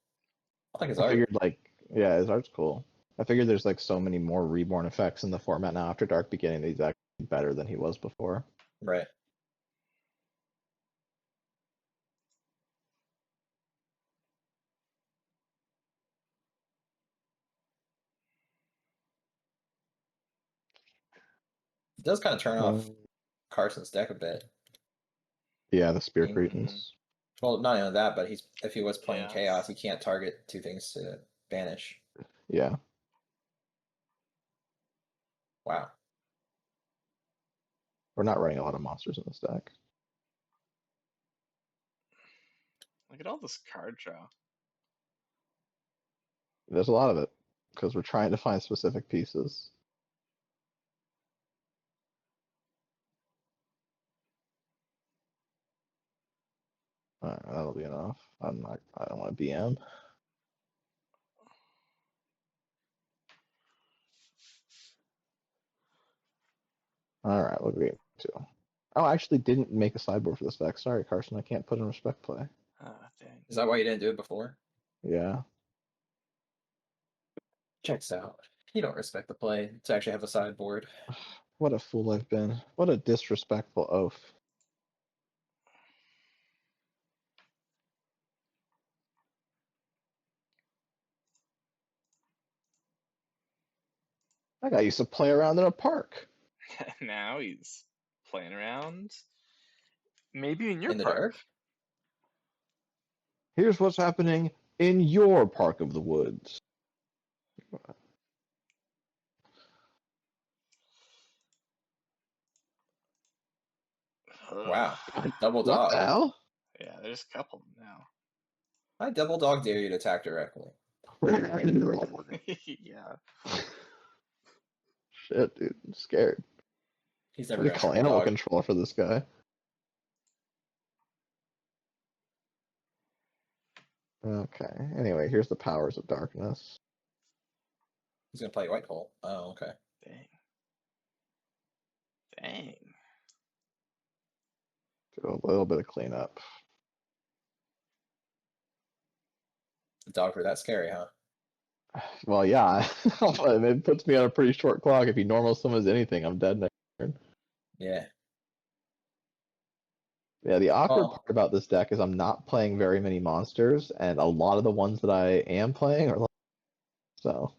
C: I like his
A: I
C: art.
A: figured like, yeah, his art's cool. I figured there's like so many more reborn effects in the format now after Dark Beginning that he's actually better than he was before.
C: Right. It does kind of turn off Carson's deck a bit.
A: Yeah, the Spear
C: Mhm.
A: Cretans.
C: Well, not even that, but if he was playing
B: Chaos.
C: Chaos, he can't target two things to banish.
A: Yeah.
C: Wow.
A: We're not running a lot of monsters in this deck.
B: Look at all this card draw.
A: There's a lot of it because we're trying to find specific pieces. Alright, that'll be enough. I don't want to BM. Alright, what are we to? Oh, I actually didn't make a sideboard for this deck. Sorry, Carson, I can't put in respect play.
B: Ah, dang.
C: Is that why you didn't do it before?
A: Yeah.
C: Checks out. You don't respect the play to actually have a sideboard.
A: What a fool I've been. What a disrespectful oaf. That guy used to play around in a park.
B: Now he's playing around. Maybe in your
C: In the
B: park.
C: dark?
A: Here's what's happening in your Park of the Woods.
C: Wow. Double
A: What
C: dog.
A: the hell?
B: Yeah, there's a couple now.
C: I double dog dare you to attack directly.
B: Yeah.
A: Shit, dude. I'm scared.
C: He's
A: I
C: never
A: need
C: gonna
A: to call
C: triple
A: animal
C: dog.
A: control for this guy. Okay. Anyway, here's the powers of darkness.
C: He's gonna play white hole. Oh, okay.
B: Dang. Dang.
A: Do a little bit of cleanup.
C: The dog for that scary, huh?
A: Well, yeah. It puts me on a pretty short clock. If he normal summons anything, I'm dead next turn.
C: Yeah.
A: Yeah, the awkward
C: Well,
A: part about this deck is I'm not playing very many monsters, and a lot of the ones that I am playing are so.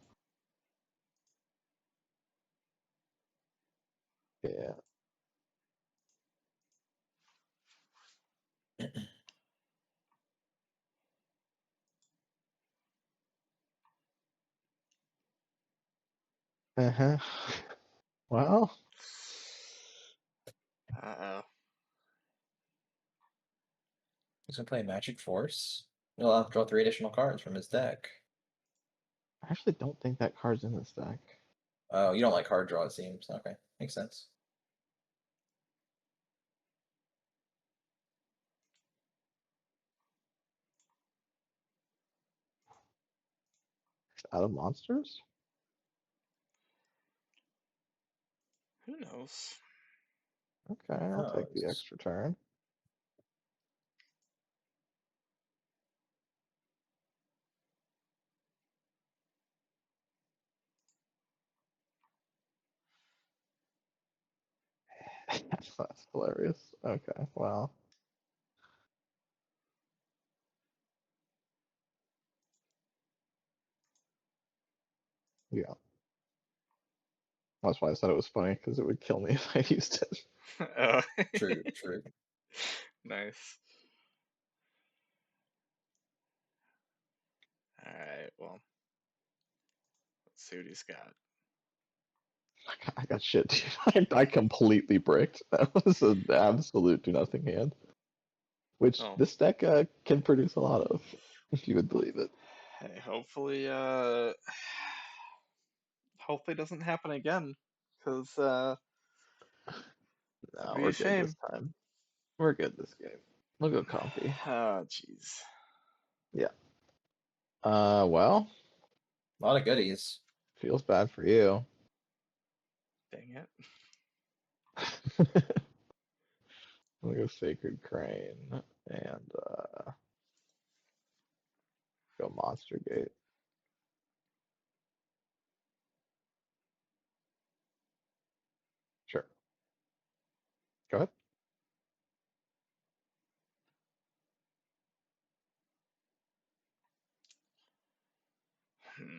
A: Yeah. Uh-huh. Well,
B: Uh-oh.
C: he's gonna play Magic Force. He'll have to draw 3 additional cards from his deck.
A: I actually don't think that card's in this deck.
C: Oh, you don't like card draw, it seems. Okay, makes sense.
A: It's out of monsters?
B: Who knows?
A: Okay, I'll
C: Oh,
A: take the
C: it's-
A: extra turn. That's hilarious. Okay, well. Yeah. That's why I said it was funny, because it would kill me if I used it.
B: Oh.
C: True, true.
B: Nice. Alright, well. Let's see what he's got.
A: I got shit, dude. I completely bricked. That was an absolute do nothing hand. Which
B: Oh.
A: this deck can produce a lot of, if you would believe it.
B: Hey, hopefully, hopefully it doesn't happen again. Because,
A: No,
B: it'd be
A: we're
B: a
A: good this
B: shame.
A: time. We're good this game. We'll go comfy.
B: Oh, jeez.
A: Yeah. Well,
C: A lot of goodies.
A: feels bad for you.
B: Dang it.
A: We'll go Sacred Crane and go Monster Gate. Go ahead.
B: Hmm.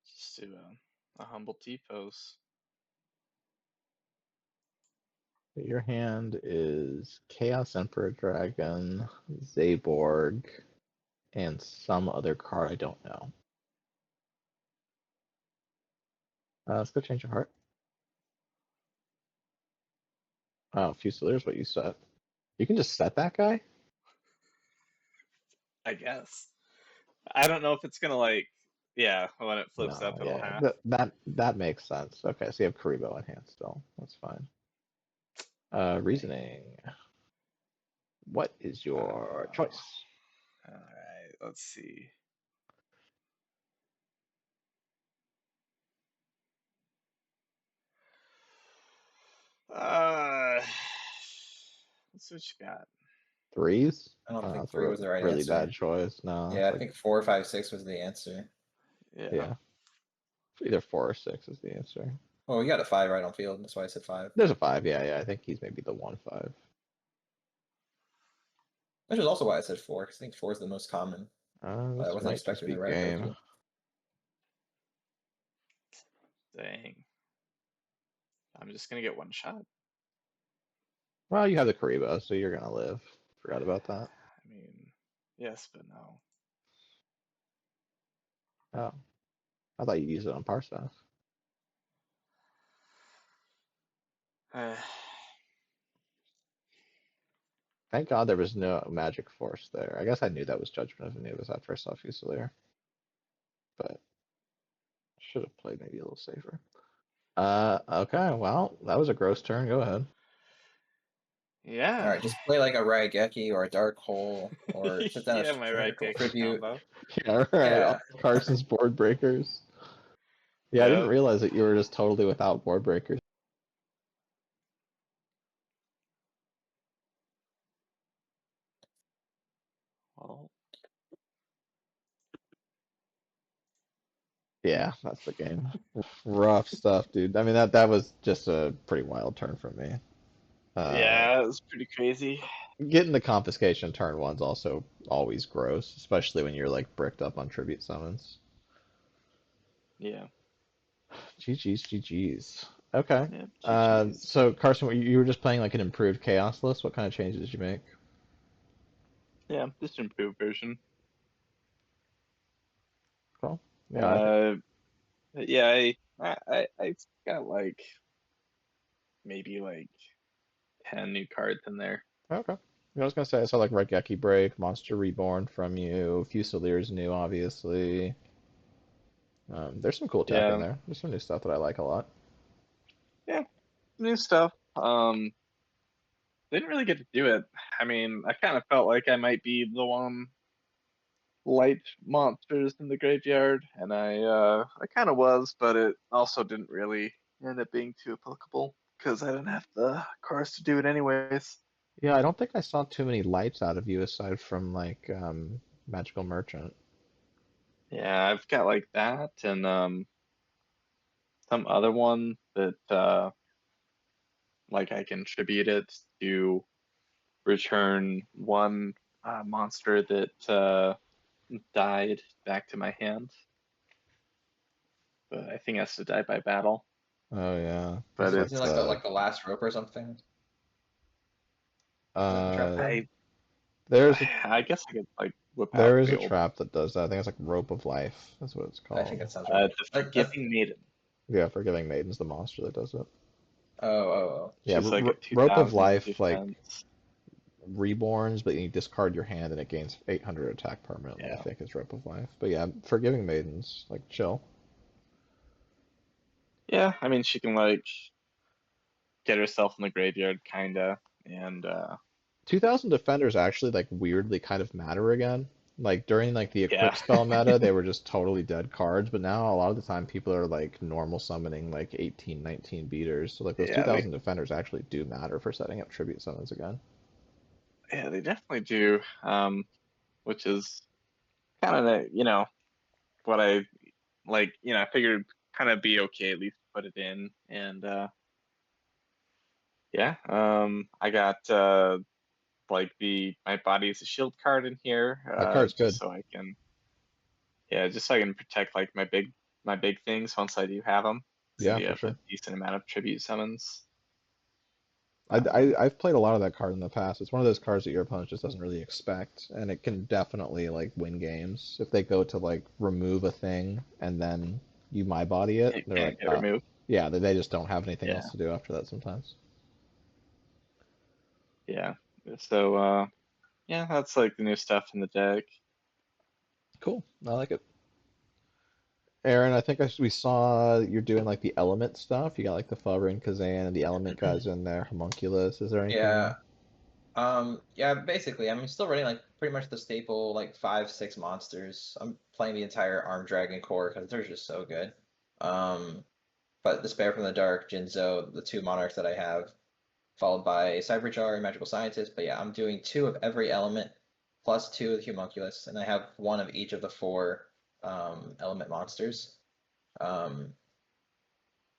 B: Just do a humble T pose.
A: Your hand is Chaos Emperor Dragon, Zaborg, and some other card I don't know. Let's go change your heart. Oh, Fusilier's what you set. You can just set that guy?
B: I guess. I don't know if it's gonna like, yeah, when it flips up,
A: No,
B: it'll
A: yeah,
B: half.
A: that makes sense. Okay, so you have Karibo in hand still. That's fine. Reasoning. What is your choice?
B: All right, let's see. Uh, let's see what you got.
A: Threes?
C: I don't think
A: That's a
C: 3 was the right
A: really
C: answer.
A: bad choice. No,
C: Yeah,
A: it's
C: I
A: like,
C: think 4, 5, 6 was the answer.
B: Yeah.
A: yeah. Either 4 or 6 is the answer.
C: Well, we got a 5 right on field. That's why I said 5.
A: There's a 5, yeah. I think he's maybe the 1/5.
C: Which is also why I said 4, because I think 4 is the most common. I
A: This
C: wasn't
A: might just
C: expecting
A: be
C: the right
A: game.
C: approach.
B: Dang. I'm just gonna get one shot.
A: Well, you have the Karibo, so you're gonna live. Forgot about that.
B: I mean, yes, but no.
A: Oh, I thought you'd use it on Parsec. Thank God there was no magic force there. I guess I knew that was Judgment of Anubis at first off Fusilier, but should have played maybe a little safer. Okay, well, that was a gross turn. Go ahead.
B: Yeah.
C: Alright, just play like a Raigeki or a Dark Hole, or sit down
B: Yeah,
C: a
B: my
C: critical
B: Raigeki
C: tribute.
B: combo.
A: Yeah, right.
C: Yeah.
A: Carson's board breakers. Yeah, I didn't
B: Yep.
A: realize that you were just totally without board breakers.
B: Well,
A: Yeah, that's the game. Rough stuff, dude. I mean that was just a pretty wild turn for me.
B: yeah, it was pretty crazy.
A: Getting the confiscation turn one's also always gross, especially when you're like bricked up on tribute summons.
B: Yeah.
A: GG's. Okay.
B: Yep. GG's.
A: So Carson, you were just playing like an improved chaos list. What kind of changes did you make?
B: Yeah, just improved version.
A: Well, yeah, I think.
B: Yeah, I got like maybe like 10 new cards in there.
A: Okay. I was gonna say I saw like Raigeki Break, Monster Reborn from you, Fusilier's new, obviously. There's some cool tech in
B: Yeah,
A: there. There's some new stuff that I like a lot.
B: yeah, new stuff. Didn't really get to do it. I mean, I kind of felt like I might be the one light monsters in the graveyard, and I kind of was, but it also didn't really end up being too applicable because I didn't have the cards to do it anyways.
A: Yeah, I don't think I saw too many lights out of you aside from like Magical Merchant.
B: Yeah, I've got like that and some other one that like I contributed to return one monster that died back to my hand, but I think it has to die by battle.
A: Oh yeah,
B: But
A: that's
C: Isn't
A: like
C: it
B: it's
C: like the last rope or something? Is that the trap
A: uh
C: card?
B: I
A: there's a
B: I guess I could like whip out
A: there is
B: the
A: a
B: old
A: trap that does that. I think it's like Rope of Life. That's what it's
C: I think
A: called.
C: that sounds right.
B: the
C: That's
B: Forgiving Maiden.
A: Yeah, Forgiving Maiden's the monster that does it.
C: oh.
A: Yeah,
B: She's like a
A: Rope of
B: 2000
A: Life like
B: defense.
A: reborns, but you discard your hand and it gains 800 attack permanently. I
B: Yeah.
A: think is Rope of Life. But yeah, Forgiving Maiden's like chill.
B: Yeah, I mean she can like get herself in the graveyard, kinda, and
A: 2000 defenders actually like weirdly kind of matter again. Like during like the
B: yeah,
A: equip spell meta, they were just totally dead cards, but now a lot of the time people are like normal summoning like 18, 19 beaters. So like those
B: yeah, they
A: 2000 defenders actually do matter for setting up tribute summons again.
B: yeah they definitely do. Which is kind of what I like. I figured kind of be okay at least put it in, and yeah, I got like the my body is a shield card in here,
A: That card's good.
B: just so I can just so I can protect like my big things once I do have them. So
A: Yeah,
B: we
A: for
B: have a
A: sure.
B: decent amount of tribute summons.
A: I've played a lot of that card in the past. It's one of those cards that your opponent just doesn't really expect, and it can definitely like win games if they go to like remove a thing and then you my body it.
B: It
A: They're
B: can't
A: like,
B: get
A: oh,
B: removed.
A: yeah, they just don't have anything
B: Yeah,
A: else to do after that sometimes.
B: yeah. So yeah, that's like the new stuff in the deck.
A: Cool, I like it. Aaron, I think we saw you're doing like the element stuff. You got like the Farin, Kazan, and the element guys in there. Homunculus. Is there
C: Yeah.
A: anything?
C: Yeah, basically, I'm still running like pretty much the staple like 5, 6 monsters. I'm playing the entire Armed Dragon core because they're just so good. Um, but Despair from the Dark, Jinzo, the two monarchs that I have, followed by Cyberjar and Magical Scientist. But yeah, I'm doing 2 of every element, plus 2 of the Homunculus, and I have 1 of each of the 4 element monsters. Um,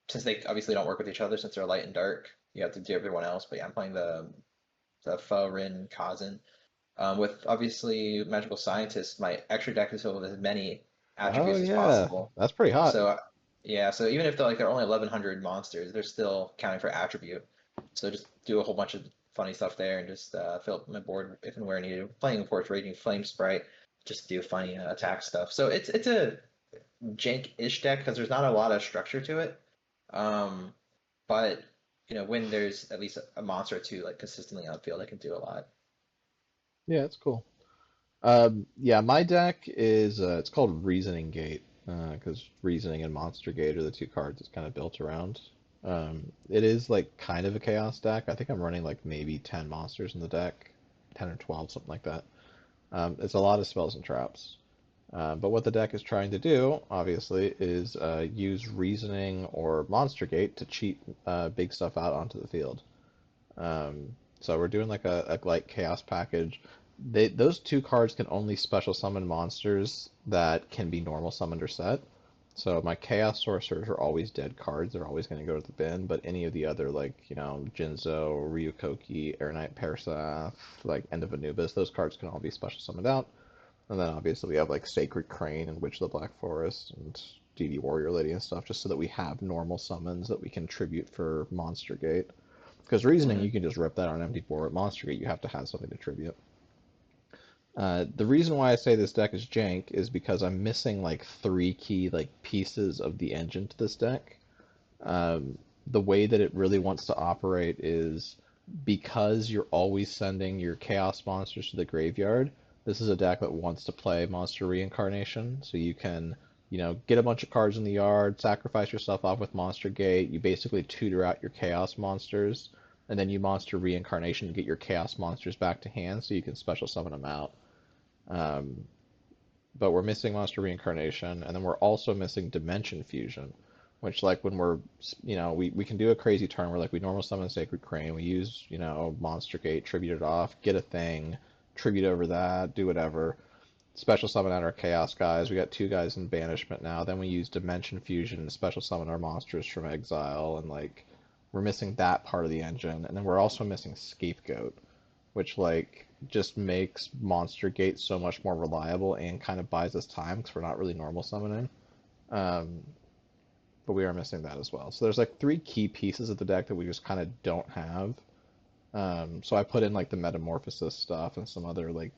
C: since they obviously don't work with each other, since they're light and dark, you have to do everyone else. But yeah, I'm playing the Farin Kazan. With obviously Magical Scientist, my extra deck is filled with as many
A: Oh
C: attributes as
A: yeah,
C: possible.
A: that's pretty hot.
C: So yeah, so even if they're only 1100 monsters, they're still counting for attribute. So just do a whole bunch of funny stuff there and just fill up my board if and where needed. Playing of course Raging Flame Sprite, just do funny attack stuff. So it's a jank-ish deck because there's not a lot of structure to it. Um, but when there's at least a monster or two like consistently on field, I can do a lot.
A: Yeah, it's cool. Yeah, my deck is it's called Reasoning Gate because Reasoning and Monster Gate are the two cards it's kind of built around. It is like kind of a chaos deck. I think I'm running like maybe 10 monsters in the deck, 10 or 12, something like that. It's a lot of spells and traps. But what the deck is trying to do, obviously, is use Reasoning or Monster Gate to cheat big stuff out onto the field. So we're doing like a light chaos package. Those two cards can only special summon monsters that can be normal summoned or set. So my chaos sorcerers are always dead cards. They're always going to go to the bin. But any of the other like Jinzo, Ryukoki, Air Knight Parasath, like End of Anubis, those cards can all be special summoned out. And then obviously we have like Sacred Crane and Witch of the Black Forest and DD Warrior Lady and stuff, just so that we have normal summons that we can tribute for Monster Gate. Because Reasoning,
C: Hmm.
A: you can just rip that on an empty board. Monster Gate, you have to have something to tribute. The reason why I say this deck is jank is because I'm missing like 3 key like pieces of the engine to this deck. The way that it really wants to operate is because you're always sending your Chaos monsters to the graveyard. This is a deck that wants to play Monster Reincarnation, so you can get a bunch of cards in the yard, sacrifice yourself off with Monster Gate. You basically tutor out your Chaos monsters, and then you Monster Reincarnation to get your Chaos monsters back to hand, so you can special summon them out. Um, but we're missing Monster Reincarnation, and then we're also missing Dimension Fusion, which like when we can do a crazy turn where like we normal summon Sacred Crane, we use Monster Gate, tribute it off, get a thing, tribute over that, do whatever. Special summon out our Chaos guys. We got 2 guys in Banishment now. Then we use Dimension Fusion and special summon our monsters from exile, and like we're missing that part of the engine, and then we're also missing Scapegoat, which like just makes Monster Gate so much more reliable and kind of buys us time because we're not really normal summoning. Um, but we are missing that as well. So there's like 3 key pieces of the deck that we just kind of don't have. So I put in like the Metamorphosis stuff and some other like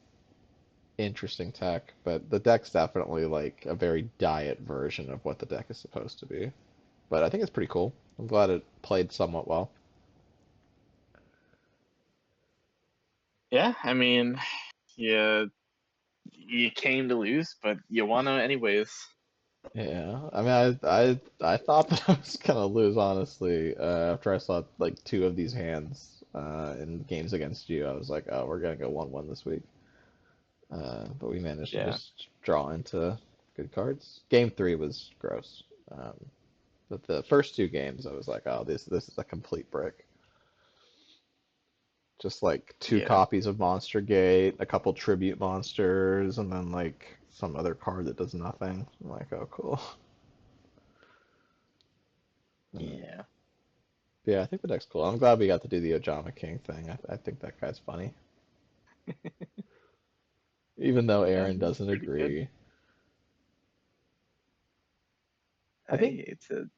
A: interesting tech, but the deck's definitely like a very diet version of what the deck is supposed to be. But I think it's pretty cool. I'm glad it played somewhat well.
B: Yeah, I mean, you you came to lose, but you won anyways.
A: Yeah, I mean, I thought that I was gonna lose honestly. After I saw like two of these hands in games against you, I was like, oh, we're gonna go 1-1 this week. But we managed to
B: Yeah.
A: just draw into good cards. Game three was gross. Um, but the first two games, I was like, oh, this is a complete brick. Just like two
B: Yeah.
A: copies of Monster Gate, a couple tribute monsters, and then like some other card that does nothing. I'm like, oh, cool.
B: Yeah.
A: Yeah, I think the deck's cool. I'm glad we got to do the Ojama King thing. I think that guy's funny, even though
B: Yeah,
A: Aaron
B: he's
A: doesn't
B: pretty good.
A: agree. I think,
B: It's a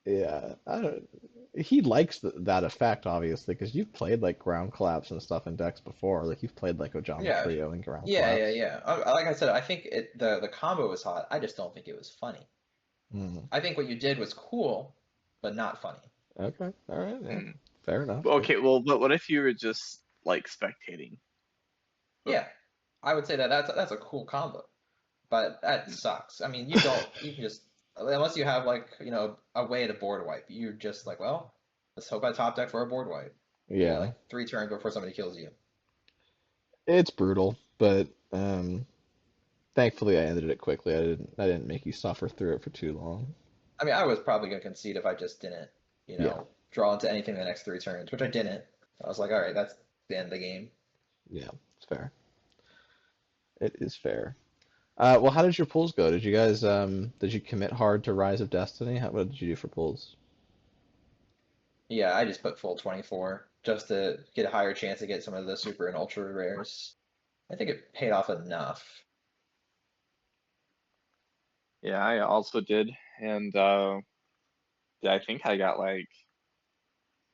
A: yeah, I don't. He likes that effect, obviously, because you've played like ground collapse and stuff in decks before. Like you've played like Ojama
C: Yeah,
A: Trio and ground
C: yeah, yeah,
A: collapse.
C: yeah. Like I said, I think the combo was hot. I just don't think it was funny.
A: Hmm.
C: I think what you did was cool, but not funny.
A: Okay, all right, yeah,
B: mm.
A: fair enough.
B: Okay, well, but what if you were just like spectating?
C: Yeah, I would say that's a cool combo, but that sucks. I mean, you can just unless you have like a way to board wipe, you're just like, well, let's hope I top deck for a board wipe. You get
A: Yeah,
C: like 3 turns before somebody kills you.
A: it's brutal, but thankfully I ended it quickly. I didn't make you suffer through it for too long.
C: I mean, I was probably gonna concede if I just didn't,
A: Yeah,
C: draw into anything in the next 3 turns, which I didn't. I was like, all right, that's the end of the game.
A: yeah, it's fair. It is fair. Well, how did your pools go? Did you commit hard to Rise of Destiny? What did you do for pools?
C: Yeah, I just put full 24 just to get a higher chance to get some of the super and ultra rares. I think it paid off enough.
B: Yeah, I also did, and yeah, I think I got like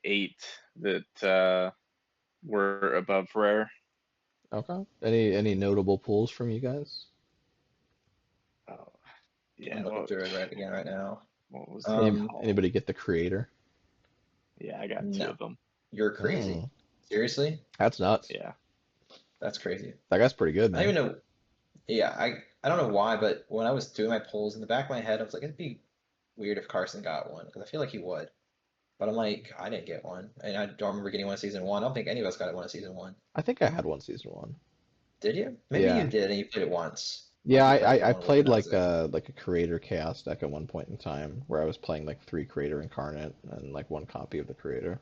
B: 8 that were above rare.
A: Okay. Any notable pools from you guys?
B: Oh,
C: I'm
B: yeah,
C: looking through it right again right now.
B: what was it
C: Um,
B: called?
A: Anybody get the creator?
B: Yeah, I got 2
C: no,
B: of them.
C: you're crazy.
A: Mm,
C: Seriously?
A: that's nuts.
B: Yeah.
C: That's crazy.
A: That guy's pretty good,
C: I don't
A: man.
C: even know. Yeah, I don't know why, but when I was doing my polls in the back of my head, I was like, it'd be weird if Carson got one because I feel like he would. But I'm like, I didn't get one, and I don't remember getting one in season one. I don't think any of us got one in season one.
A: I think I had one season one.
C: Did you? Maybe you
A: Yeah.
C: did, and you played it once.
A: Yeah,
C: Like you
A: I,
C: played
A: I,
C: for
A: I
C: one week,
A: played
C: and that was it.
A: like a creator chaos deck at one point in time where I was playing like three creator incarnate and like one copy of the creator.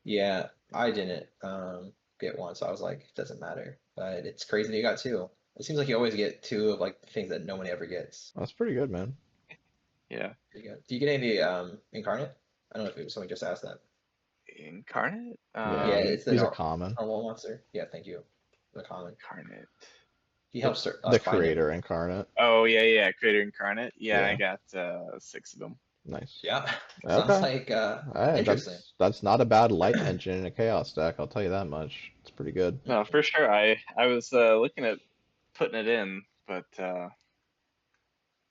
C: Yeah, I didn't get one, so I was like, it doesn't matter. But it's crazy that you got two. It seems like you always get two of like the things that no one ever gets.
A: That's pretty good, man.
B: Yeah.
C: Pretty good. Do you get any incarnate? I don't know if it was someone just asked that.
B: Incarnate?
A: Yeah,
C: Yeah, it's the
A: he's a common.
C: normal monster. Yeah, thank you. The common.
B: Incarnate.
C: He
A: The
C: helps us
A: the
C: find him.
A: creator incarnate.
B: Oh, yeah, yeah, Creator Incarnate. Yeah, I
A: Yeah,
B: got 6 of them.
A: nice.
C: Yeah, sounds
A: Okay.
C: like
A: Hey,
C: interesting.
A: that's not a bad light engine in a chaos deck, I'll tell you that much. It's pretty good.
B: No, for sure. I was looking at putting it in, but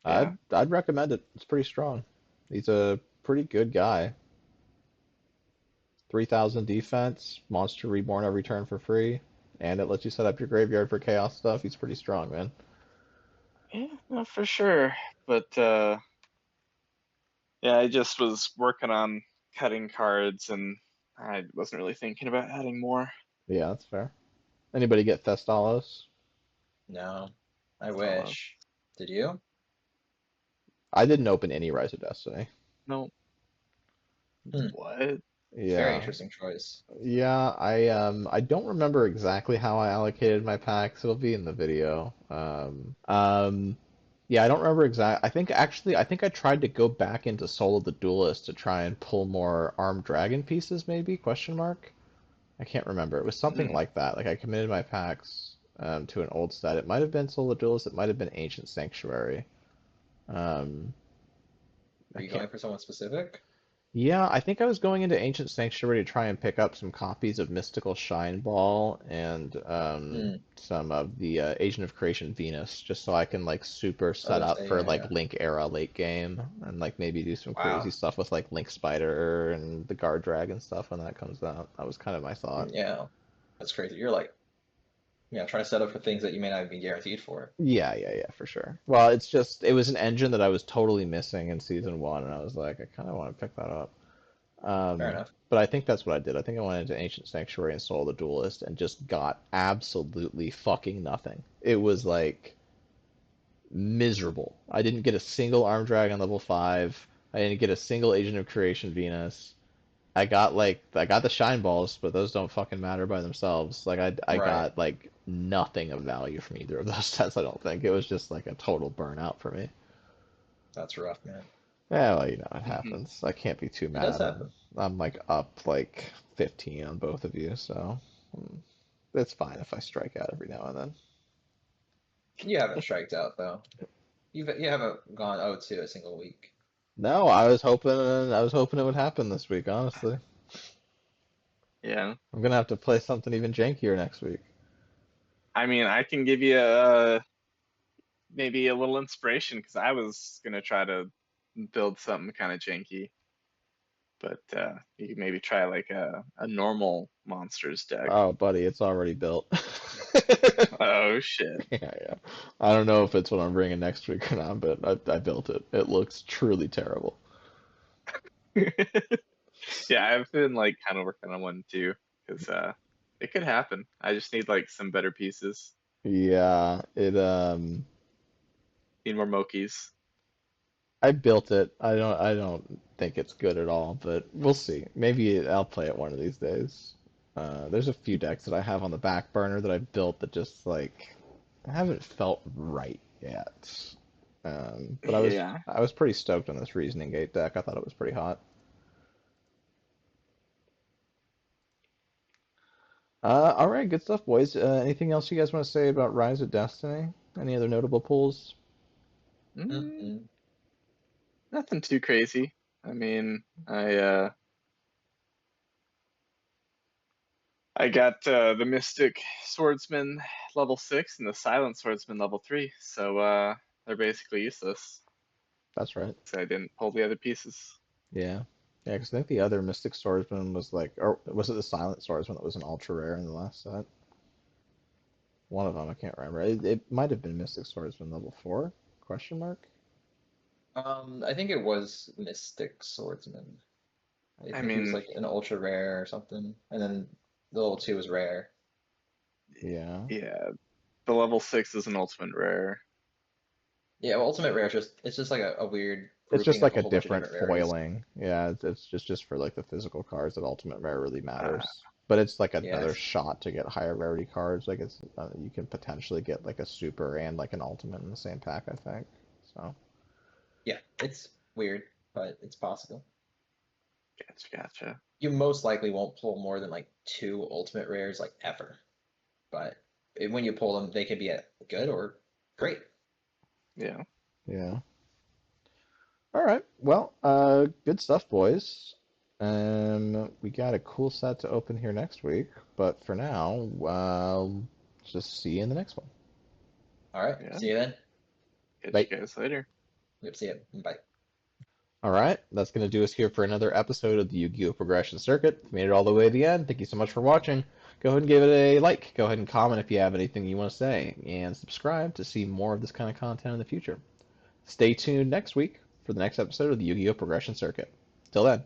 B: yeah.
A: I'd recommend it. It's pretty strong. He's a pretty good guy. 3,000 defense, monster reborn every turn for free, and it lets you set up your graveyard for chaos stuff. He's pretty strong, man.
B: Yeah, no, for sure. But yeah, I just was working on cutting cards and I wasn't really thinking about adding more.
A: Yeah, that's fair. Anybody get Thestalos?
C: No, I
B: That's all.
C: wish. Did you?
A: I didn't open any Rise of Destiny.
B: No.
C: Hmm.
B: What?
C: Very
A: Yeah.
C: interesting choice.
A: Yeah, I don't remember exactly how I allocated my packs. It'll be in the video. Yeah, I don't remember exact. I think I tried to go back into Soul of the Duelist to try and pull more armed dragon pieces, maybe? Question mark. I can't remember. It was something
B: Hmm.
A: like that. Like I committed my packs to an old set. It might have been Soul of the Duelist. It might have been Ancient Sanctuary. Um,
C: Are
A: I
C: you
A: can't.
C: going for someone specific?
A: Yeah, I think I was going into Ancient Sanctuary to try and pick up some copies of Mystical Shine Ball and
C: Hmm.
A: some of the Agent of Creation Venus, just so I can like super
C: I was
A: set
C: gonna
A: up
C: say,
A: for
C: yeah.
A: like Link era late game and like maybe do some crazy
C: Wow.
A: stuff with like Link Spider and the Guard Dragon stuff when that comes out. That was kind of my thought.
C: Yeah, that's crazy. You're like trying to set up for things that you may not be guaranteed for.
A: Yeah, for sure. Well, it's just it was an engine that I was totally missing in season one, and I was like, I kind of want to pick that up.
C: Fair enough.
A: But I think that's what I did. I think I went into Ancient Sanctuary and Soul the Duelist and just got absolutely fucking nothing. It was like miserable. I didn't get a single Arm Dragon level 5. I didn't get a single Agent of Creation Venus. I got the shine balls, but those don't fucking matter by themselves. Like I
C: Right.
A: got like nothing of value from either of those sets, I don't think. It was just like a total burnout for me.
C: That's rough, man.
A: Yeah, well, it
B: Hmm.
A: happens. I can't be too
C: It does
A: mad.
C: happen.
A: I'm like up like 15 on both of you, so mm, it's fine if I strike out every now and then.
C: You haven't striked out though. You haven't gone 0-2 a single week.
A: No, I was hoping it would happen this week, honestly.
B: Yeah.
A: I'm gonna have to play something even jankier next week.
B: I mean, I can give you maybe a little inspiration because I was gonna try to build something kind of janky, but you could maybe try like a normal monsters deck.
A: Oh, buddy, it's already built.
B: Oh shit.
A: Yeah. I don't know if it's what I'm bringing next week or not, but I built it. It looks truly terrible.
B: Yeah, I've been like kind of working on one too because it could happen. I just need like some better pieces.
A: Yeah,
B: Need more Mokis.
A: I built it. I don't think it's good at all, but we'll see. Maybe I'll play it one of these days. There's a few decks that I have on the back burner that I built that just like haven't felt right yet. But
B: Yeah.
A: I was pretty stoked on this Reasoning Gate deck. I thought it was pretty hot. All right, good stuff, boys. Anything else you guys want to say about Rise of Destiny? Any other notable pulls?
B: Mm,
C: Mm-mm.
B: nothing too crazy. I mean, I got the Mystic Swordsman level 6 and the Silent Swordsman level 3, so they're basically useless.
A: That's right.
B: So I didn't pull the other pieces.
A: Yeah. Yeah, because I think the other Mystic Swordsman was like, or was it the Silent Swordsman that was an ultra rare in the last set? One of them, I can't remember. It might have been Mystic Swordsman level 4? Question mark?
C: I think it was Mystic Swordsman. I
B: I
C: think he was
B: mean,
C: like an ultra rare or something, and then the level 2 was rare.
A: Yeah.
B: yeah, the level 6 is an ultimate rare.
C: Yeah, well, ultimate rare is just like a weird
A: It's just
C: grouping of
A: like
C: a
A: a
C: whole bunch of
A: different
C: different rarities.
A: foiling. Yeah, it's just for like the physical cards that Ultimate Rare really
B: Uh,
A: matters. But it's like another
C: Yes.
A: shot to get higher rarity cards. Like it's you can potentially get like a super and like an ultimate in the same pack, I think. So
C: Yeah, it's weird, but it's possible.
B: gotcha.
C: You most likely won't pull more than like 2 ultimate rares like ever, but when you pull them, they can be good or great.
B: Yeah.
A: yeah. All right. Well, good stuff, boys. We got a cool set to open here next week, but for now, just see you in the next one.
C: All right,
B: Yeah.
C: see you then.
B: Catch
A: Bye.
B: you guys later.
C: Yep, see you. Bye.
A: All right, that's going to do us here for another episode of the Yu-Gi-Oh! Progression Circuit. If you made it all the way to the end, thank you so much for watching. Go ahead and give it a like. Go ahead and comment if you have anything you want to say. And subscribe to see more of this kind of content in the future. Stay tuned next week for the next episode of the Yu-Gi-Oh! Progression Circuit. Till then.